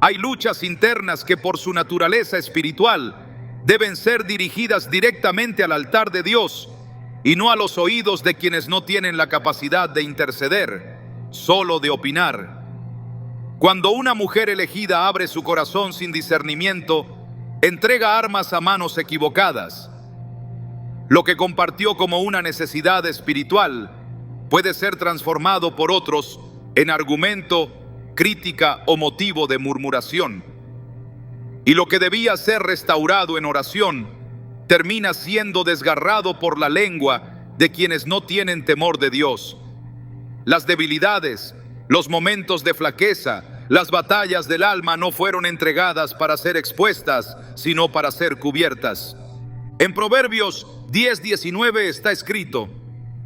Hay luchas internas que por su naturaleza espiritual deben ser dirigidas directamente al altar de Dios y no a los oídos de quienes no tienen la capacidad de interceder, solo de opinar. Cuando una mujer elegida abre su corazón sin discernimiento, entrega armas a manos equivocadas. Lo que compartió como una necesidad espiritual puede ser transformado por otros en argumento, crítica o motivo de murmuración. Y lo que debía ser restaurado en oración termina siendo desgarrado por la lengua de quienes no tienen temor de Dios. Las debilidades, los momentos de flaqueza, las batallas del alma no fueron entregadas para ser expuestas, sino para ser cubiertas. En Proverbios 10:19 está escrito: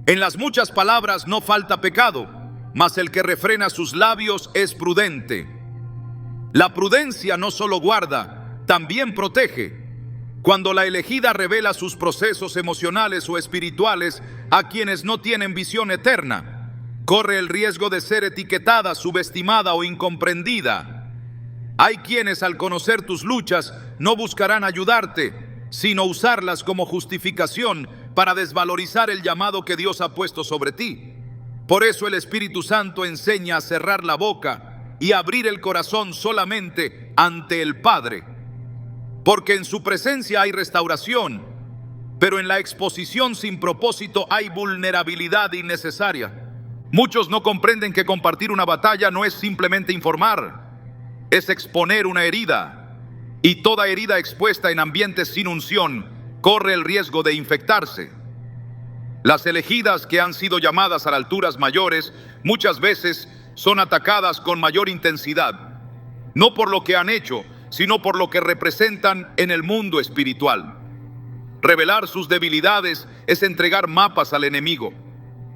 en las muchas palabras no falta pecado, mas el que refrena sus labios es prudente. La prudencia no solo guarda, también protege. Cuando la elegida revela sus procesos emocionales o espirituales a quienes no tienen visión eterna, corre el riesgo de ser etiquetada, subestimada o incomprendida. Hay quienes al conocer tus luchas no buscarán ayudarte, sino usarlas como justificación para desvalorizar el llamado que Dios ha puesto sobre ti. Por eso el Espíritu Santo enseña a cerrar la boca y abrir el corazón solamente ante el Padre. Porque en su presencia hay restauración, pero en la exposición sin propósito hay vulnerabilidad innecesaria. Muchos no comprenden que compartir una batalla no es simplemente informar, es exponer una herida. Y toda herida expuesta en ambientes sin unción corre el riesgo de infectarse. Las elegidas que han sido llamadas a alturas mayores muchas veces son atacadas con mayor intensidad, no por lo que han hecho, sino por lo que representan en el mundo espiritual. Revelar sus debilidades es entregar mapas al enemigo,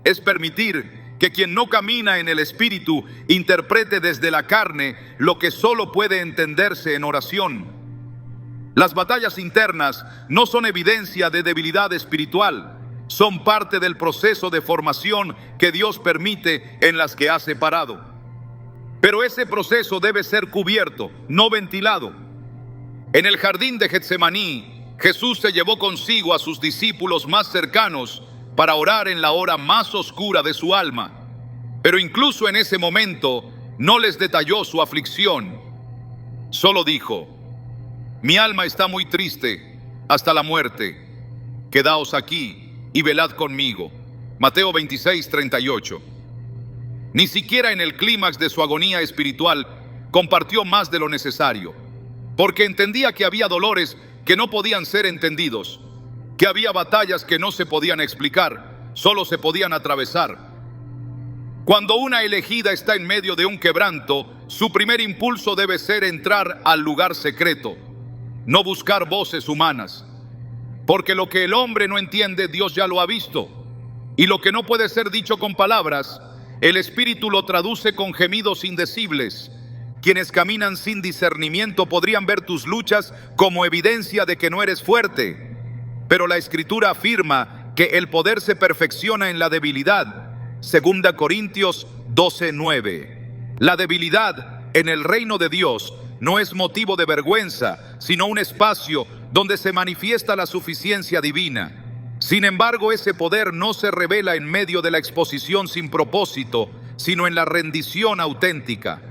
es permitir que quien no camina en el Espíritu interprete desde la carne lo que solo puede entenderse en oración. Las batallas internas no son evidencia de debilidad espiritual, son parte del proceso de formación que Dios permite en las que ha separado. Pero ese proceso debe ser cubierto, no ventilado. En el jardín de Getsemaní, Jesús se llevó consigo a sus discípulos más cercanos para orar en la hora más oscura de su alma. Pero incluso en ese momento no les detalló su aflicción. Solo dijo: mi alma está muy triste hasta la muerte. Quedaos aquí y velad conmigo. Mateo 26:38. Ni siquiera en el clímax de su agonía espiritual compartió más de lo necesario. porque entendía que había dolores que no podían ser entendidos, que había batallas que no se podían explicar, solo se podían atravesar. Cuando una elegida está en medio de un quebranto, su primer impulso debe ser entrar al lugar secreto, no buscar voces humanas, porque lo que el hombre no entiende, Dios ya lo ha visto, y lo que no puede ser dicho con palabras, el Espíritu lo traduce con gemidos indecibles. Quienes caminan sin discernimiento podrían ver tus luchas como evidencia de que no eres fuerte, pero la Escritura afirma que el poder se perfecciona en la debilidad. 2 Corintios 12:9. La debilidad en el reino de Dios no es motivo de vergüenza, sino un espacio donde se manifiesta la suficiencia divina. Sin embargo, ese poder no se revela en medio de la exposición sin propósito, sino en la rendición auténtica.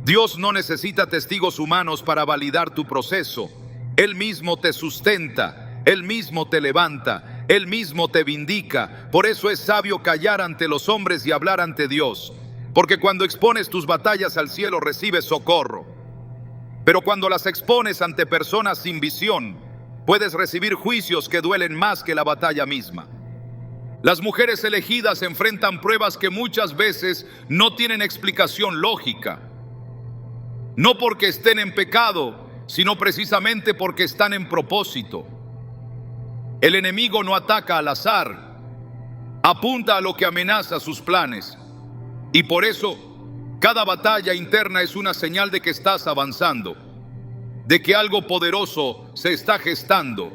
Dios no necesita testigos humanos para validar tu proceso. Él mismo te sustenta, Él mismo te levanta, Él mismo te vindica. Por eso es sabio callar ante los hombres y hablar ante Dios, porque cuando expones tus batallas al cielo recibes socorro. Pero cuando las expones ante personas sin visión, puedes recibir juicios que duelen más que la batalla misma. Las mujeres elegidas enfrentan pruebas que muchas veces no tienen explicación lógica. No porque estén en pecado, sino precisamente porque están en propósito. El enemigo no ataca al azar, apunta a lo que amenaza sus planes. Y por eso, cada batalla interna es una señal de que estás avanzando, de que algo poderoso se está gestando.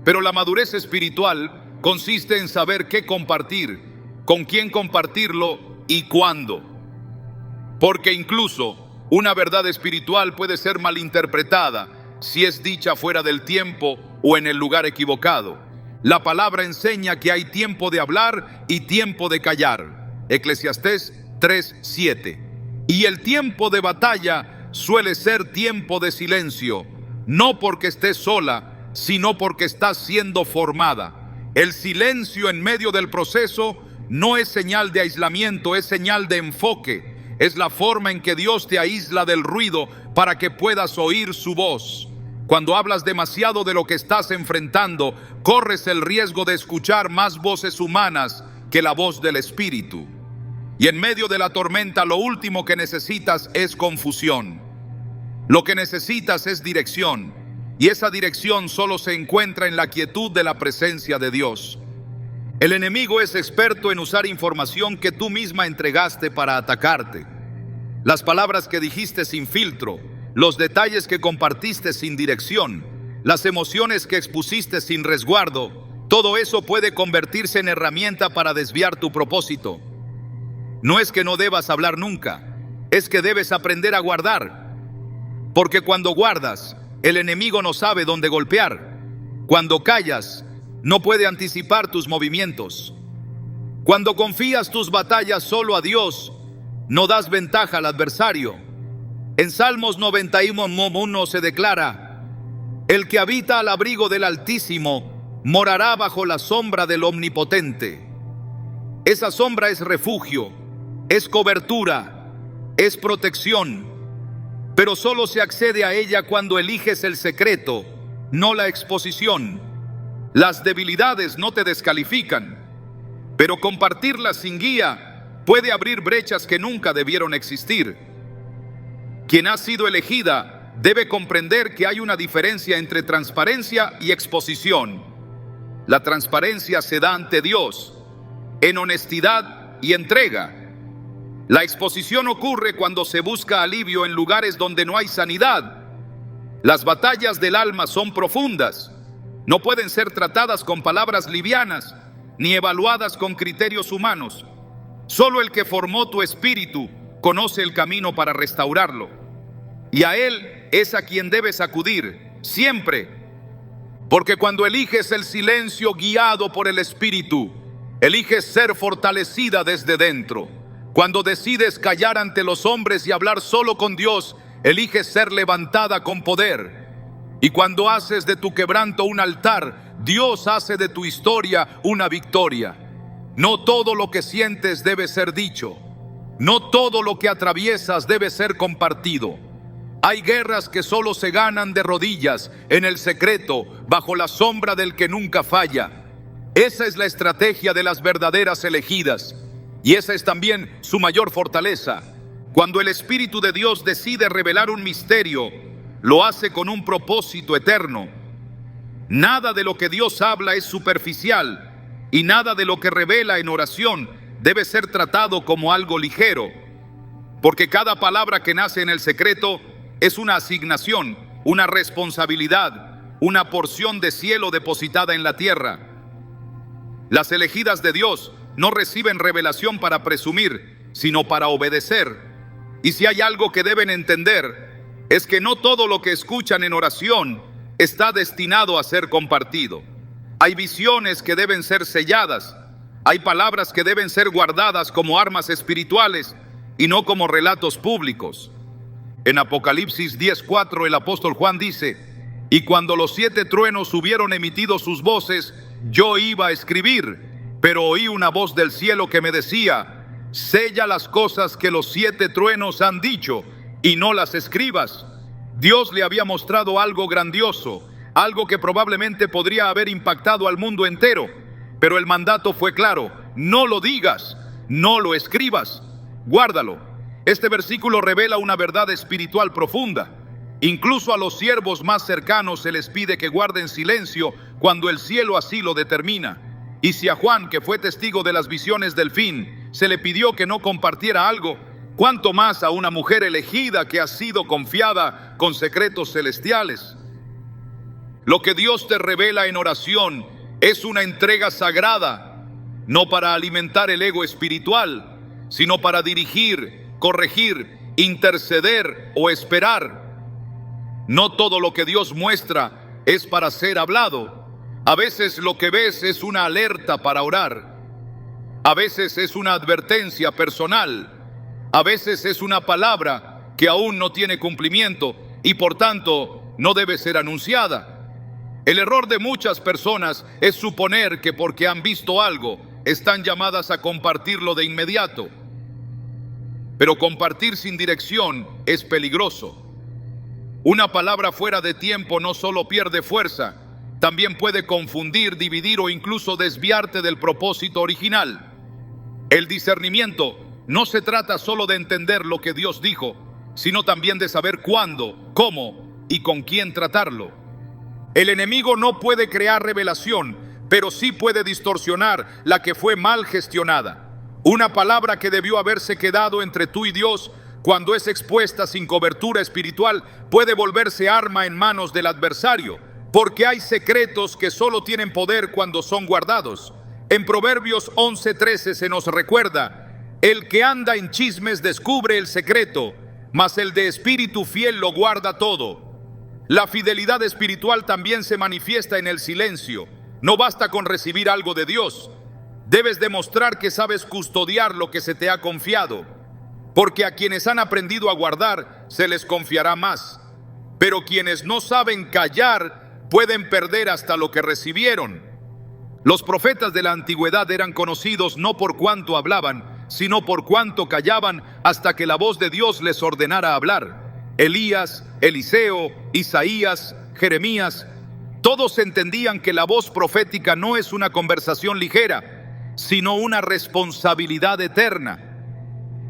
Pero la madurez espiritual consiste en saber qué compartir, con quién compartirlo y cuándo. Porque incluso una verdad espiritual puede ser malinterpretada si es dicha fuera del tiempo o en el lugar equivocado. La palabra enseña que hay tiempo de hablar y tiempo de callar. Eclesiastés 3:7. Y el tiempo de batalla suele ser tiempo de silencio, no porque estés sola, sino porque estás siendo formada. El silencio en medio del proceso no es señal de aislamiento, es señal de enfoque. Es la forma en que Dios te aísla del ruido para que puedas oír su voz. Cuando hablas demasiado de lo que estás enfrentando, corres el riesgo de escuchar más voces humanas que la voz del Espíritu. Y en medio de la tormenta, lo último que necesitas es confusión. Lo que necesitas es dirección. Y esa dirección solo se encuentra en la quietud de la presencia de Dios. El enemigo es experto en usar información que tú misma entregaste para atacarte. Las palabras que dijiste sin filtro, los detalles que compartiste sin dirección, las emociones que expusiste sin resguardo, todo eso puede convertirse en herramienta para desviar tu propósito. No es que no debas hablar nunca, es que debes aprender a guardar. Porque cuando guardas, el enemigo no sabe dónde golpear. Cuando callas, no puede anticipar tus movimientos. Cuando confías tus batallas solo a Dios, no das ventaja al adversario. En Salmos 91:1 se declara: el que habita al abrigo del Altísimo morará bajo la sombra del Omnipotente. Esa sombra es refugio, es cobertura, es protección, pero solo se accede a ella cuando eliges el secreto, no la exposición. Las debilidades no te descalifican, pero compartirlas sin guía puede abrir brechas que nunca debieron existir. Quien ha sido elegida debe comprender que hay una diferencia entre transparencia y exposición. La transparencia se da ante Dios, en honestidad y entrega. La exposición ocurre cuando se busca alivio en lugares donde no hay sanidad. Las batallas del alma son profundas. No pueden ser tratadas con palabras livianas, ni evaluadas con criterios humanos. Solo el que formó tu espíritu conoce el camino para restaurarlo. Y a Él es a quien debes acudir, siempre. Porque cuando eliges el silencio guiado por el Espíritu, eliges ser fortalecida desde dentro. Cuando decides callar ante los hombres y hablar solo con Dios, eliges ser levantada con poder. Y cuando haces de tu quebranto un altar, Dios hace de tu historia una victoria. No todo lo que sientes debe ser dicho. No todo lo que atraviesas debe ser compartido. Hay guerras que solo se ganan de rodillas, en el secreto, bajo la sombra del que nunca falla. Esa es la estrategia de las verdaderas elegidas, y esa es también su mayor fortaleza. Cuando el Espíritu de Dios decide revelar un misterio, lo hace con un propósito eterno. Nada de lo que Dios habla es superficial, y nada de lo que revela en oración debe ser tratado como algo ligero, porque cada palabra que nace en el secreto es una asignación, una responsabilidad, una porción de cielo depositada en la tierra. Las elegidas de Dios no reciben revelación para presumir, sino para obedecer. Y si hay algo que deben entender, es que no todo lo que escuchan en oración está destinado a ser compartido. Hay visiones que deben ser selladas, hay palabras que deben ser guardadas como armas espirituales y no como relatos públicos. En Apocalipsis 10:4 el apóstol Juan dice: y cuando los 7 truenos hubieron emitido sus voces, yo iba a escribir, pero oí una voz del cielo que me decía: sella las cosas que los 7 truenos han dicho y no las escribas. Dios le había mostrado algo grandioso, algo que probablemente podría haber impactado al mundo entero, pero el mandato fue claro: no lo digas, no lo escribas, guárdalo. Este versículo revela una verdad espiritual profunda. Incluso a los siervos más cercanos se les pide que guarden silencio cuando el cielo así lo determina. Y si a Juan, que fue testigo de las visiones del fin, se le pidió que no compartiera algo, ¿cuánto más a una mujer elegida que ha sido confiada con secretos celestiales? Lo que Dios te revela en oración es una entrega sagrada, no para alimentar el ego espiritual, sino para dirigir, corregir, interceder o esperar. No todo lo que Dios muestra es para ser hablado. A veces lo que ves es una alerta para orar. A veces es una advertencia personal. A veces es una palabra que aún no tiene cumplimiento y por tanto no debe ser anunciada. El error de muchas personas es suponer que porque han visto algo, están llamadas a compartirlo de inmediato. Pero compartir sin dirección es peligroso. Una palabra fuera de tiempo no solo pierde fuerza, también puede confundir, dividir o incluso desviarte del propósito original. El discernimiento no se trata solo de entender lo que Dios dijo, sino también de saber cuándo, cómo y con quién tratarlo. El enemigo no puede crear revelación, pero sí puede distorsionar la que fue mal gestionada. Una palabra que debió haberse quedado entre tú y Dios, cuando es expuesta sin cobertura espiritual, puede volverse arma en manos del adversario, porque hay secretos que solo tienen poder cuando son guardados. En Proverbios 11:13 se nos recuerda: el que anda en chismes descubre el secreto, mas el de espíritu fiel lo guarda todo. La fidelidad espiritual también se manifiesta en el silencio. No basta con recibir algo de Dios. Debes demostrar que sabes custodiar lo que se te ha confiado, porque a quienes han aprendido a guardar se les confiará más, pero quienes no saben callar pueden perder hasta lo que recibieron. Los profetas de la antigüedad eran conocidos no por cuánto hablaban, sino por cuánto callaban hasta que la voz de Dios les ordenara hablar. Elías, Eliseo, Isaías, Jeremías, todos entendían que la voz profética no es una conversación ligera, sino una responsabilidad eterna.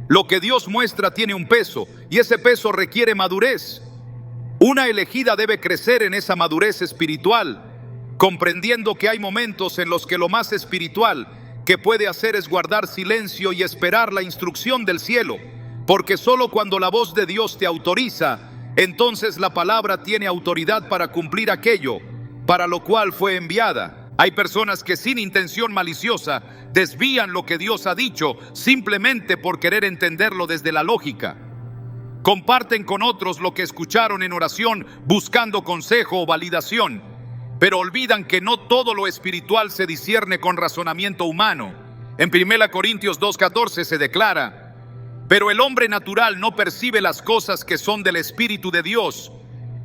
Lo que Dios muestra tiene un peso, y ese peso requiere madurez. Una elegida debe crecer en esa madurez espiritual, comprendiendo que hay momentos en los que lo más espiritual que puede hacer es guardar silencio y esperar la instrucción del cielo, porque solo cuando la voz de Dios te autoriza, entonces la palabra tiene autoridad para cumplir aquello para lo cual fue enviada. Hay personas que sin intención maliciosa desvían lo que Dios ha dicho simplemente por querer entenderlo desde la lógica. Comparten con otros lo que escucharon en oración buscando consejo o validación, pero olvidan que no todo lo espiritual se discierne con razonamiento humano. En 1 Corintios 2:14 se declara: pero el hombre natural no percibe las cosas que son del Espíritu de Dios,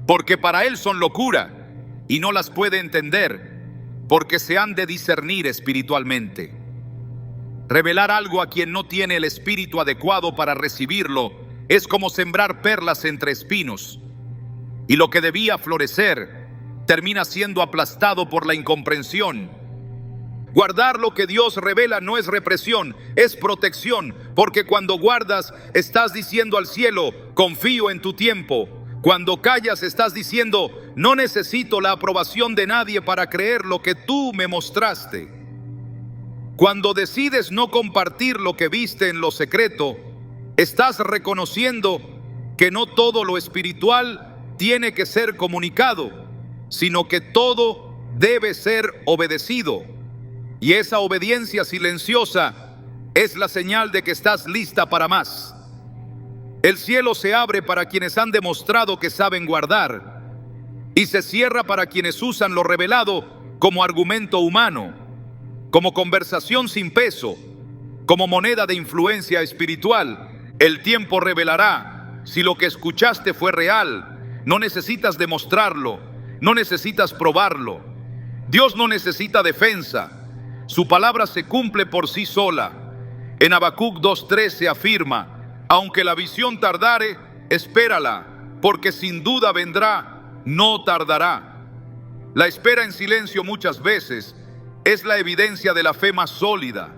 porque para él son locura, y no las puede entender, porque se han de discernir espiritualmente. Revelar algo a quien no tiene el espíritu adecuado para recibirlo es como sembrar perlas entre espinos, y lo que debía florecer termina siendo aplastado por la incomprensión. Guardar lo que Dios revela no es represión, es protección, porque cuando guardas estás diciendo al cielo: confío en tu tiempo. Cuando callas estás diciendo: no necesito la aprobación de nadie para creer lo que tú me mostraste. Cuando decides no compartir lo que viste en lo secreto, estás reconociendo que no todo lo espiritual tiene que ser comunicado, sino que todo debe ser obedecido. Y esa obediencia silenciosa es la señal de que estás lista para más. El cielo se abre para quienes han demostrado que saben guardar, y se cierra para quienes usan lo revelado como argumento humano, como conversación sin peso, como moneda de influencia espiritual. El tiempo revelará si lo que escuchaste fue real. No necesitas demostrarlo, no necesitas probarlo. Dios no necesita defensa. Su palabra se cumple por sí sola. En Habacuc 2:3 se afirma: aunque la visión tardare, espérala, porque sin duda vendrá, no tardará. La espera en silencio muchas veces es la evidencia de la fe más sólida,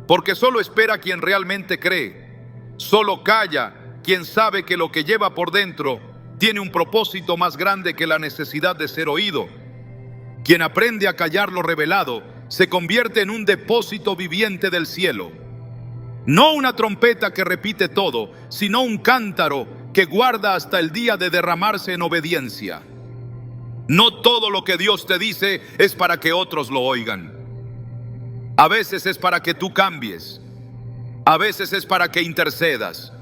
porque solo espera quien realmente cree. Solo calla quien sabe que lo que lleva por dentro tiene un propósito más grande que la necesidad de ser oído. Quien aprende a callar lo revelado se convierte en un depósito viviente del cielo. No una trompeta que repite todo, sino un cántaro que guarda hasta el día de derramarse en obediencia. No todo lo que Dios te dice es para que otros lo oigan. A veces es para que tú cambies. A veces es para que intercedas.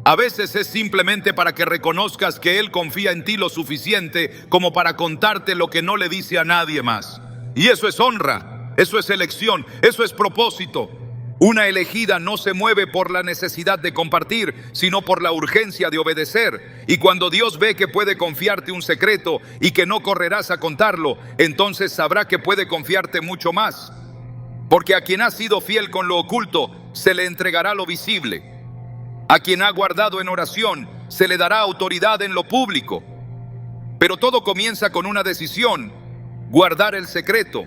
A veces es simplemente para que reconozcas que Él confía en ti lo suficiente como para contarte lo que no le dice a nadie más. Y eso es honra, eso es elección, eso es propósito. Una elegida no se mueve por la necesidad de compartir, sino por la urgencia de obedecer. Y cuando Dios ve que puede confiarte un secreto y que no correrás a contarlo, entonces sabrá que puede confiarte mucho más. Porque a quien ha sido fiel con lo oculto, se le entregará lo visible. A quien ha guardado en oración, se le dará autoridad en lo público. Pero todo comienza con una decisión: guardar el secreto,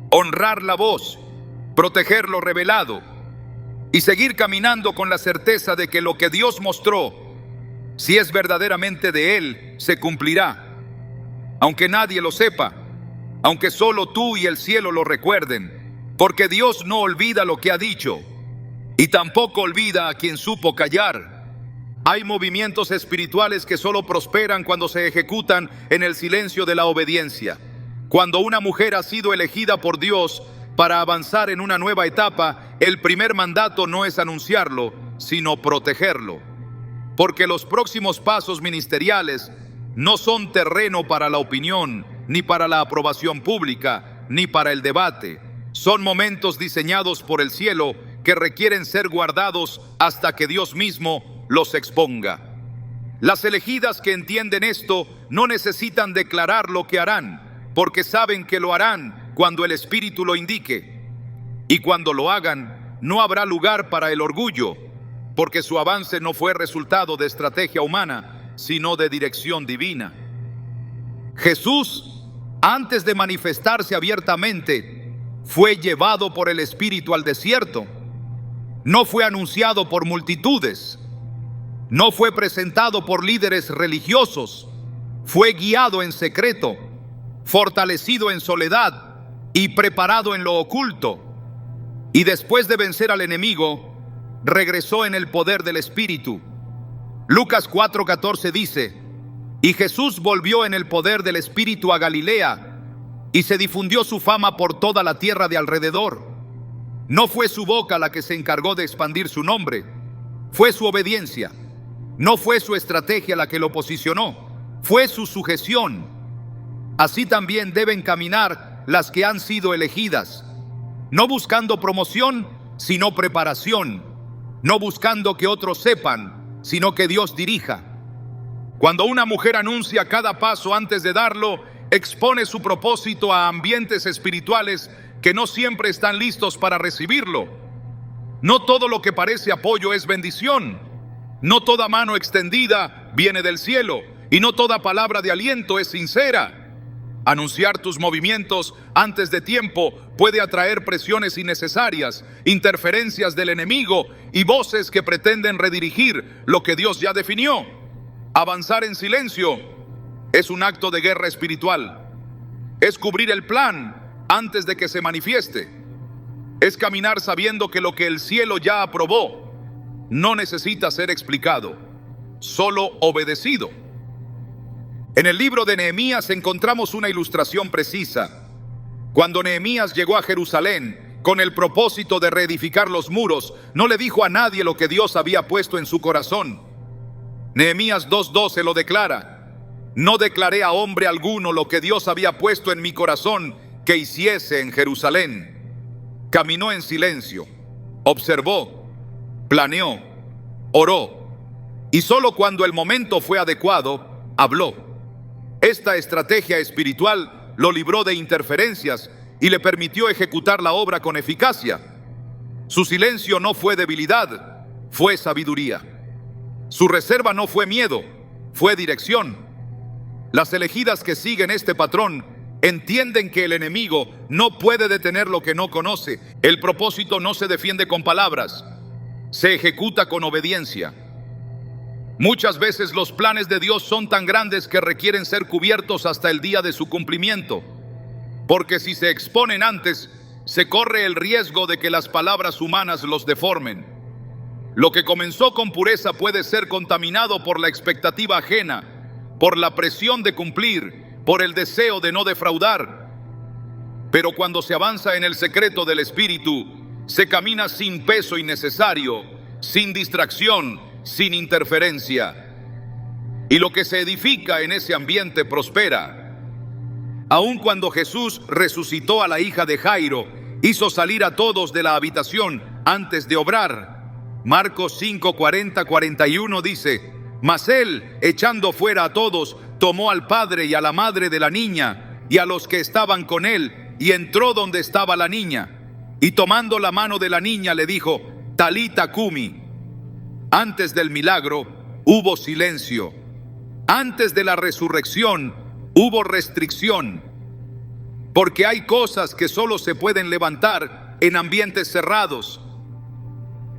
honrar la voz, proteger lo revelado y seguir caminando con la certeza de que lo que Dios mostró, si es verdaderamente de Él, se cumplirá. Aunque nadie lo sepa, aunque solo tú y el cielo lo recuerden, porque Dios no olvida lo que ha dicho y tampoco olvida a quien supo callar. Hay movimientos espirituales que solo prosperan cuando se ejecutan en el silencio de la obediencia. Cuando una mujer ha sido elegida por Dios para avanzar en una nueva etapa, el primer mandato no es anunciarlo, sino protegerlo. Porque los próximos pasos ministeriales no son terreno para la opinión, ni para la aprobación pública, ni para el debate. Son momentos diseñados por el cielo que requieren ser guardados hasta que Dios mismo los exponga. Las elegidas que entienden esto no necesitan declarar lo que harán, porque saben que lo harán cuando el Espíritu lo indique. Y cuando lo hagan, no habrá lugar para el orgullo, porque su avance no fue resultado de estrategia humana, sino de dirección divina. Jesús, antes de manifestarse abiertamente, fue llevado por el Espíritu al desierto. No fue anunciado por multitudes. No fue presentado por líderes religiosos. Fue guiado en secreto, fortalecido en soledad y preparado en lo oculto. Y después de vencer al enemigo, regresó en el poder del Espíritu. Lucas 4:14 dice: y Jesús volvió en el poder del Espíritu a Galilea, y se difundió su fama por toda la tierra de alrededor. No fue su boca la que se encargó de expandir su nombre, fue su obediencia. No fue su estrategia la que lo posicionó, fue su sujeción. Así también deben caminar las que han sido elegidas, no buscando promoción, sino preparación, no buscando que otros sepan, sino que Dios dirija. Cuando una mujer anuncia cada paso antes de darlo, expone su propósito a ambientes espirituales que no siempre están listos para recibirlo. No todo lo que parece apoyo es bendición. No toda mano extendida viene del cielo, y no toda palabra de aliento es sincera. Anunciar tus movimientos antes de tiempo puede atraer presiones innecesarias, interferencias del enemigo y voces que pretenden redirigir lo que Dios ya definió. Avanzar en silencio es un acto de guerra espiritual. Es cubrir el plan antes de que se manifieste. Es caminar sabiendo que lo que el cielo ya aprobó no necesita ser explicado, solo obedecido. En el libro de Nehemías encontramos una ilustración precisa. Cuando Nehemías llegó a Jerusalén con el propósito de reedificar los muros, no le dijo a nadie lo que Dios había puesto en su corazón. Nehemías 2:12 lo declara: no declaré a hombre alguno lo que Dios había puesto en mi corazón que hiciese en Jerusalén. Caminó en silencio, observó, planeó, oró, y solo cuando el momento fue adecuado, habló. Esta estrategia espiritual lo libró de interferencias y le permitió ejecutar la obra con eficacia. Su silencio no fue debilidad, fue sabiduría. Su reserva no fue miedo, fue dirección. Las elegidas que siguen este patrón entienden que el enemigo no puede detener lo que no conoce. El propósito no se defiende con palabras, se ejecuta con obediencia. Muchas veces los planes de Dios son tan grandes que requieren ser cubiertos hasta el día de su cumplimiento, porque si se exponen antes, se corre el riesgo de que las palabras humanas los deformen. Lo que comenzó con pureza puede ser contaminado por la expectativa ajena, por la presión de cumplir, por el deseo de no defraudar. Pero cuando se avanza en el secreto del Espíritu, se camina sin peso innecesario, sin distracción, sin interferencia. Y lo que se edifica en ese ambiente prospera. Aun cuando Jesús resucitó a la hija de Jairo, hizo salir a todos de la habitación antes de obrar. Marcos 5:40-41 dice: mas él, echando fuera a todos, tomó al padre y a la madre de la niña y a los que estaban con él, y entró donde estaba la niña. Y tomando la mano de la niña le dijo: Talita cumi. Antes del milagro hubo silencio. Antes de la resurrección hubo restricción. Porque hay cosas que solo se pueden levantar en ambientes cerrados.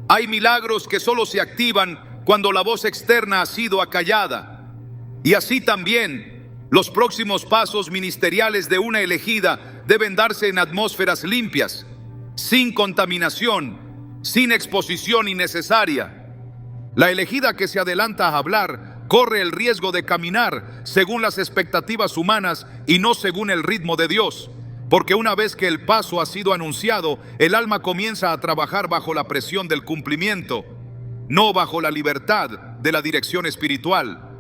Hay milagros que solo se activan cuando la voz externa ha sido acallada. Y así también, los próximos pasos ministeriales de una elegida deben darse en atmósferas limpias, sin contaminación, sin exposición innecesaria. La elegida que se adelanta a hablar corre el riesgo de caminar según las expectativas humanas y no según el ritmo de Dios, porque una vez que el paso ha sido anunciado, el alma comienza a trabajar bajo la presión del cumplimiento, no bajo la libertad de la dirección espiritual.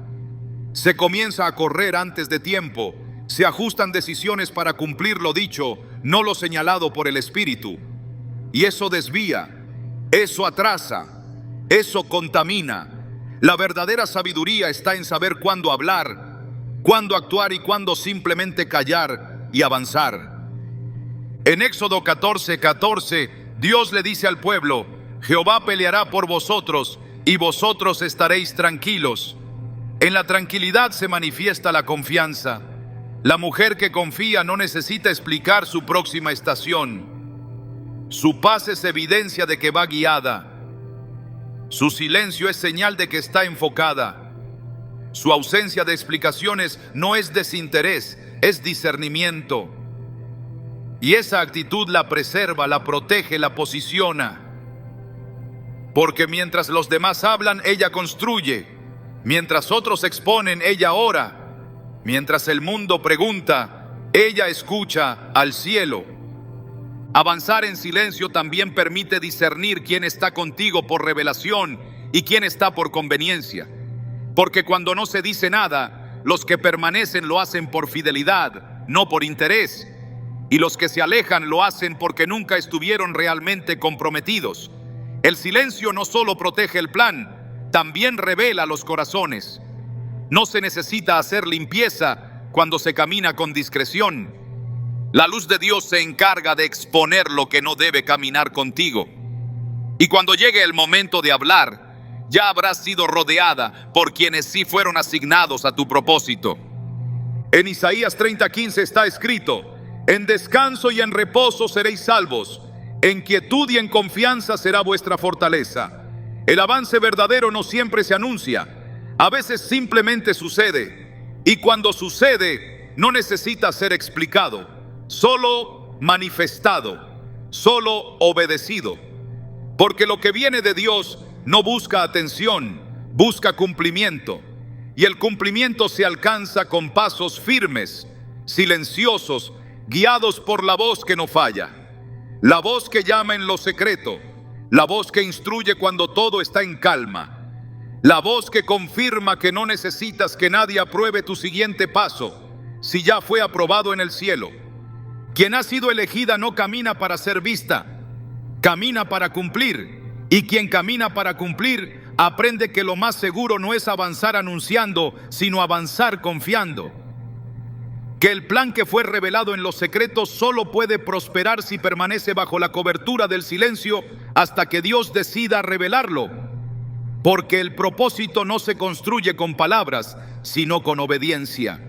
Se comienza a correr antes de tiempo, se ajustan decisiones para cumplir lo dicho, no lo señalado por el Espíritu. Y eso desvía, eso atrasa, eso contamina. La verdadera sabiduría está en saber cuándo hablar, cuándo actuar y cuándo simplemente callar y avanzar. En Éxodo 14:14, Dios le dice al pueblo: Jehová peleará por vosotros y vosotros estaréis tranquilos. En la tranquilidad se manifiesta la confianza. La mujer que confía no necesita explicar su próxima estación. Su paz es evidencia de que va guiada. Su silencio es señal de que está enfocada. Su ausencia de explicaciones no es desinterés, es discernimiento. Y esa actitud la preserva, la protege, la posiciona. Porque mientras los demás hablan, ella construye. Mientras otros exponen, ella ora. Mientras el mundo pregunta, ella escucha al cielo. Avanzar en silencio también permite discernir quién está contigo por revelación y quién está por conveniencia. Porque cuando no se dice nada, los que permanecen lo hacen por fidelidad, no por interés. Y los que se alejan lo hacen porque nunca estuvieron realmente comprometidos. El silencio no solo protege el plan, también revela los corazones. No se necesita hacer limpieza cuando se camina con discreción. La luz de Dios se encarga de exponer lo que no debe caminar contigo. Y cuando llegue el momento de hablar, ya habrás sido rodeada por quienes sí fueron asignados a tu propósito. En Isaías 30:15 está escrito: en descanso y en reposo seréis salvos, en quietud y en confianza será vuestra fortaleza. El avance verdadero no siempre se anuncia, a veces simplemente sucede, y cuando sucede no necesita ser explicado, solo manifestado, solo obedecido. Porque lo que viene de Dios no busca atención, busca cumplimiento. Y el cumplimiento se alcanza con pasos firmes, silenciosos, guiados por la voz que no falla. La voz que llama en lo secreto, la voz que instruye cuando todo está en calma, la voz que confirma que no necesitas que nadie apruebe tu siguiente paso, si ya fue aprobado en el cielo. Quien ha sido elegida no camina para ser vista, camina para cumplir. Y quien camina para cumplir aprende que lo más seguro no es avanzar anunciando, sino avanzar confiando. Que el plan que fue revelado en los secretos solo puede prosperar si permanece bajo la cobertura del silencio hasta que Dios decida revelarlo. Porque el propósito no se construye con palabras, sino con obediencia.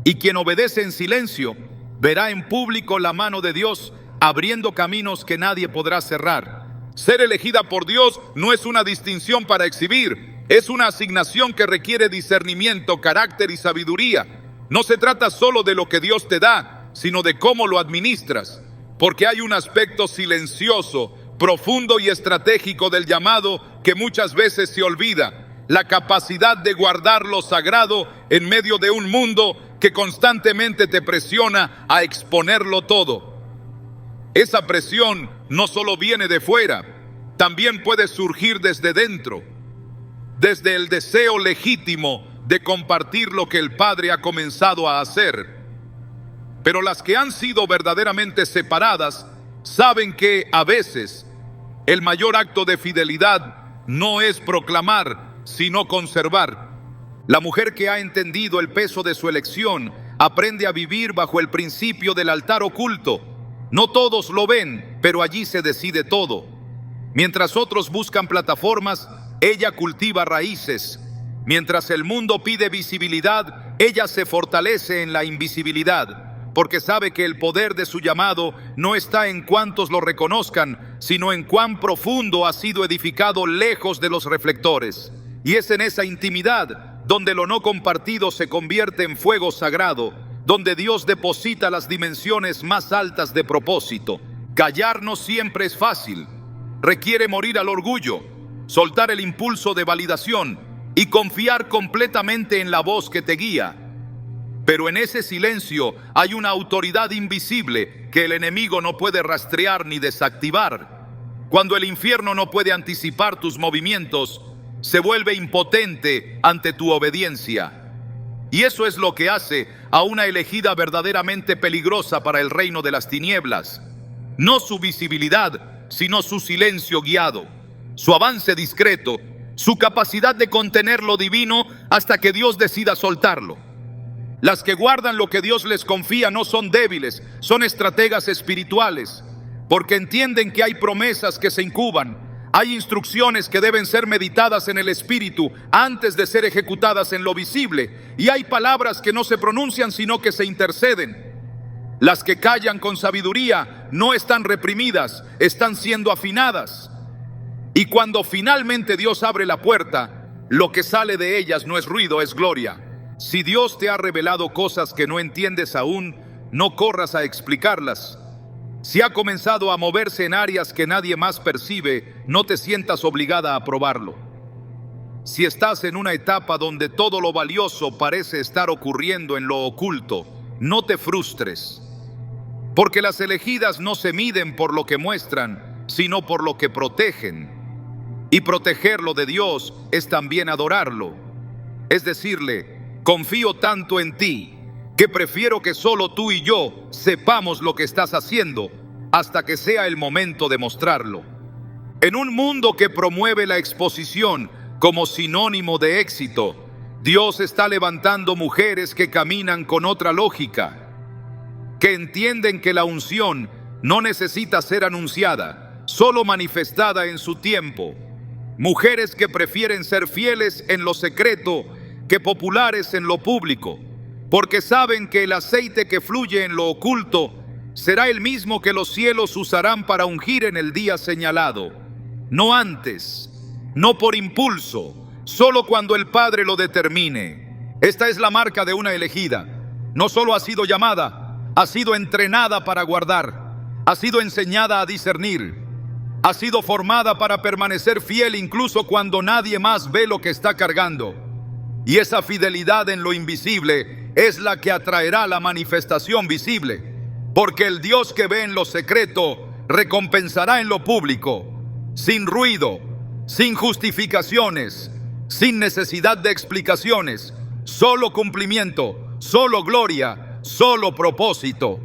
Y quien obedece en silencio verá en público la mano de Dios abriendo caminos que nadie podrá cerrar. Ser elegida por Dios no es una distinción para exhibir, es una asignación que requiere discernimiento, carácter y sabiduría. No se trata solo de lo que Dios te da, sino de cómo lo administras, porque hay un aspecto silencioso, profundo y estratégico del llamado que muchas veces se olvida: la capacidad de guardar lo sagrado en medio de un mundo que constantemente te presiona a exponerlo todo. Esa presión no solo viene de fuera, también puede surgir desde dentro, desde el deseo legítimo de compartir lo que el Padre ha comenzado a hacer. Pero las que han sido verdaderamente separadas saben que a veces el mayor acto de fidelidad no es proclamar, sino conservar. La mujer que ha entendido el peso de su elección aprende a vivir bajo el principio del altar oculto. No todos lo ven, pero allí se decide todo. Mientras otros buscan plataformas, ella cultiva raíces. Mientras el mundo pide visibilidad, ella se fortalece en la invisibilidad, porque sabe que el poder de su llamado no está en cuántos lo reconozcan, sino en cuán profundo ha sido edificado lejos de los reflectores. Y es en esa intimidad donde lo no compartido se convierte en fuego sagrado, donde Dios deposita las dimensiones más altas de propósito. Callar no siempre es fácil. Requiere morir al orgullo, soltar el impulso de validación y confiar completamente en la voz que te guía. Pero en ese silencio hay una autoridad invisible que el enemigo no puede rastrear ni desactivar. Cuando el infierno no puede anticipar tus movimientos, se vuelve impotente ante tu obediencia. Y eso es lo que hace a una elegida verdaderamente peligrosa para el reino de las tinieblas. No su visibilidad, sino su silencio guiado, su avance discreto, su capacidad de contener lo divino hasta que Dios decida soltarlo. Las que guardan lo que Dios les confía no son débiles, son estrategas espirituales, porque entienden que hay promesas que se incuban. Hay instrucciones que deben ser meditadas en el espíritu antes de ser ejecutadas en lo visible. Y hay palabras que no se pronuncian sino que se interceden. Las que callan con sabiduría no están reprimidas, están siendo afinadas. Y cuando finalmente Dios abre la puerta, lo que sale de ellas no es ruido, es gloria. Si Dios te ha revelado cosas que no entiendes aún, no corras a explicarlas. Si ha comenzado a moverse en áreas que nadie más percibe, no te sientas obligada a probarlo. Si estás en una etapa donde todo lo valioso parece estar ocurriendo en lo oculto, no te frustres. Porque las elegidas no se miden por lo que muestran, sino por lo que protegen. Y protegerlo de Dios es también adorarlo. Es decirle: confío tanto en ti que prefiero que solo tú y yo sepamos lo que estás haciendo hasta que sea el momento de mostrarlo. En un mundo que promueve la exposición como sinónimo de éxito, Dios está levantando mujeres que caminan con otra lógica, que entienden que la unción no necesita ser anunciada, solo manifestada en su tiempo. mujeres que prefieren ser fieles en lo secreto que populares en lo público, porque saben que el aceite que fluye en lo oculto será el mismo que los cielos usarán para ungir en el día señalado, no antes, no por impulso, solo cuando el Padre lo determine. Esta es la marca de una elegida. No solo ha sido llamada, ha sido entrenada para guardar, ha sido enseñada a discernir, ha sido formada para permanecer fiel incluso cuando nadie más ve lo que está cargando. Y esa fidelidad en lo invisible es la que atraerá la manifestación visible, porque el Dios que ve en lo secreto recompensará en lo público, sin ruido, sin justificaciones, sin necesidad de explicaciones, solo cumplimiento, solo gloria, solo propósito.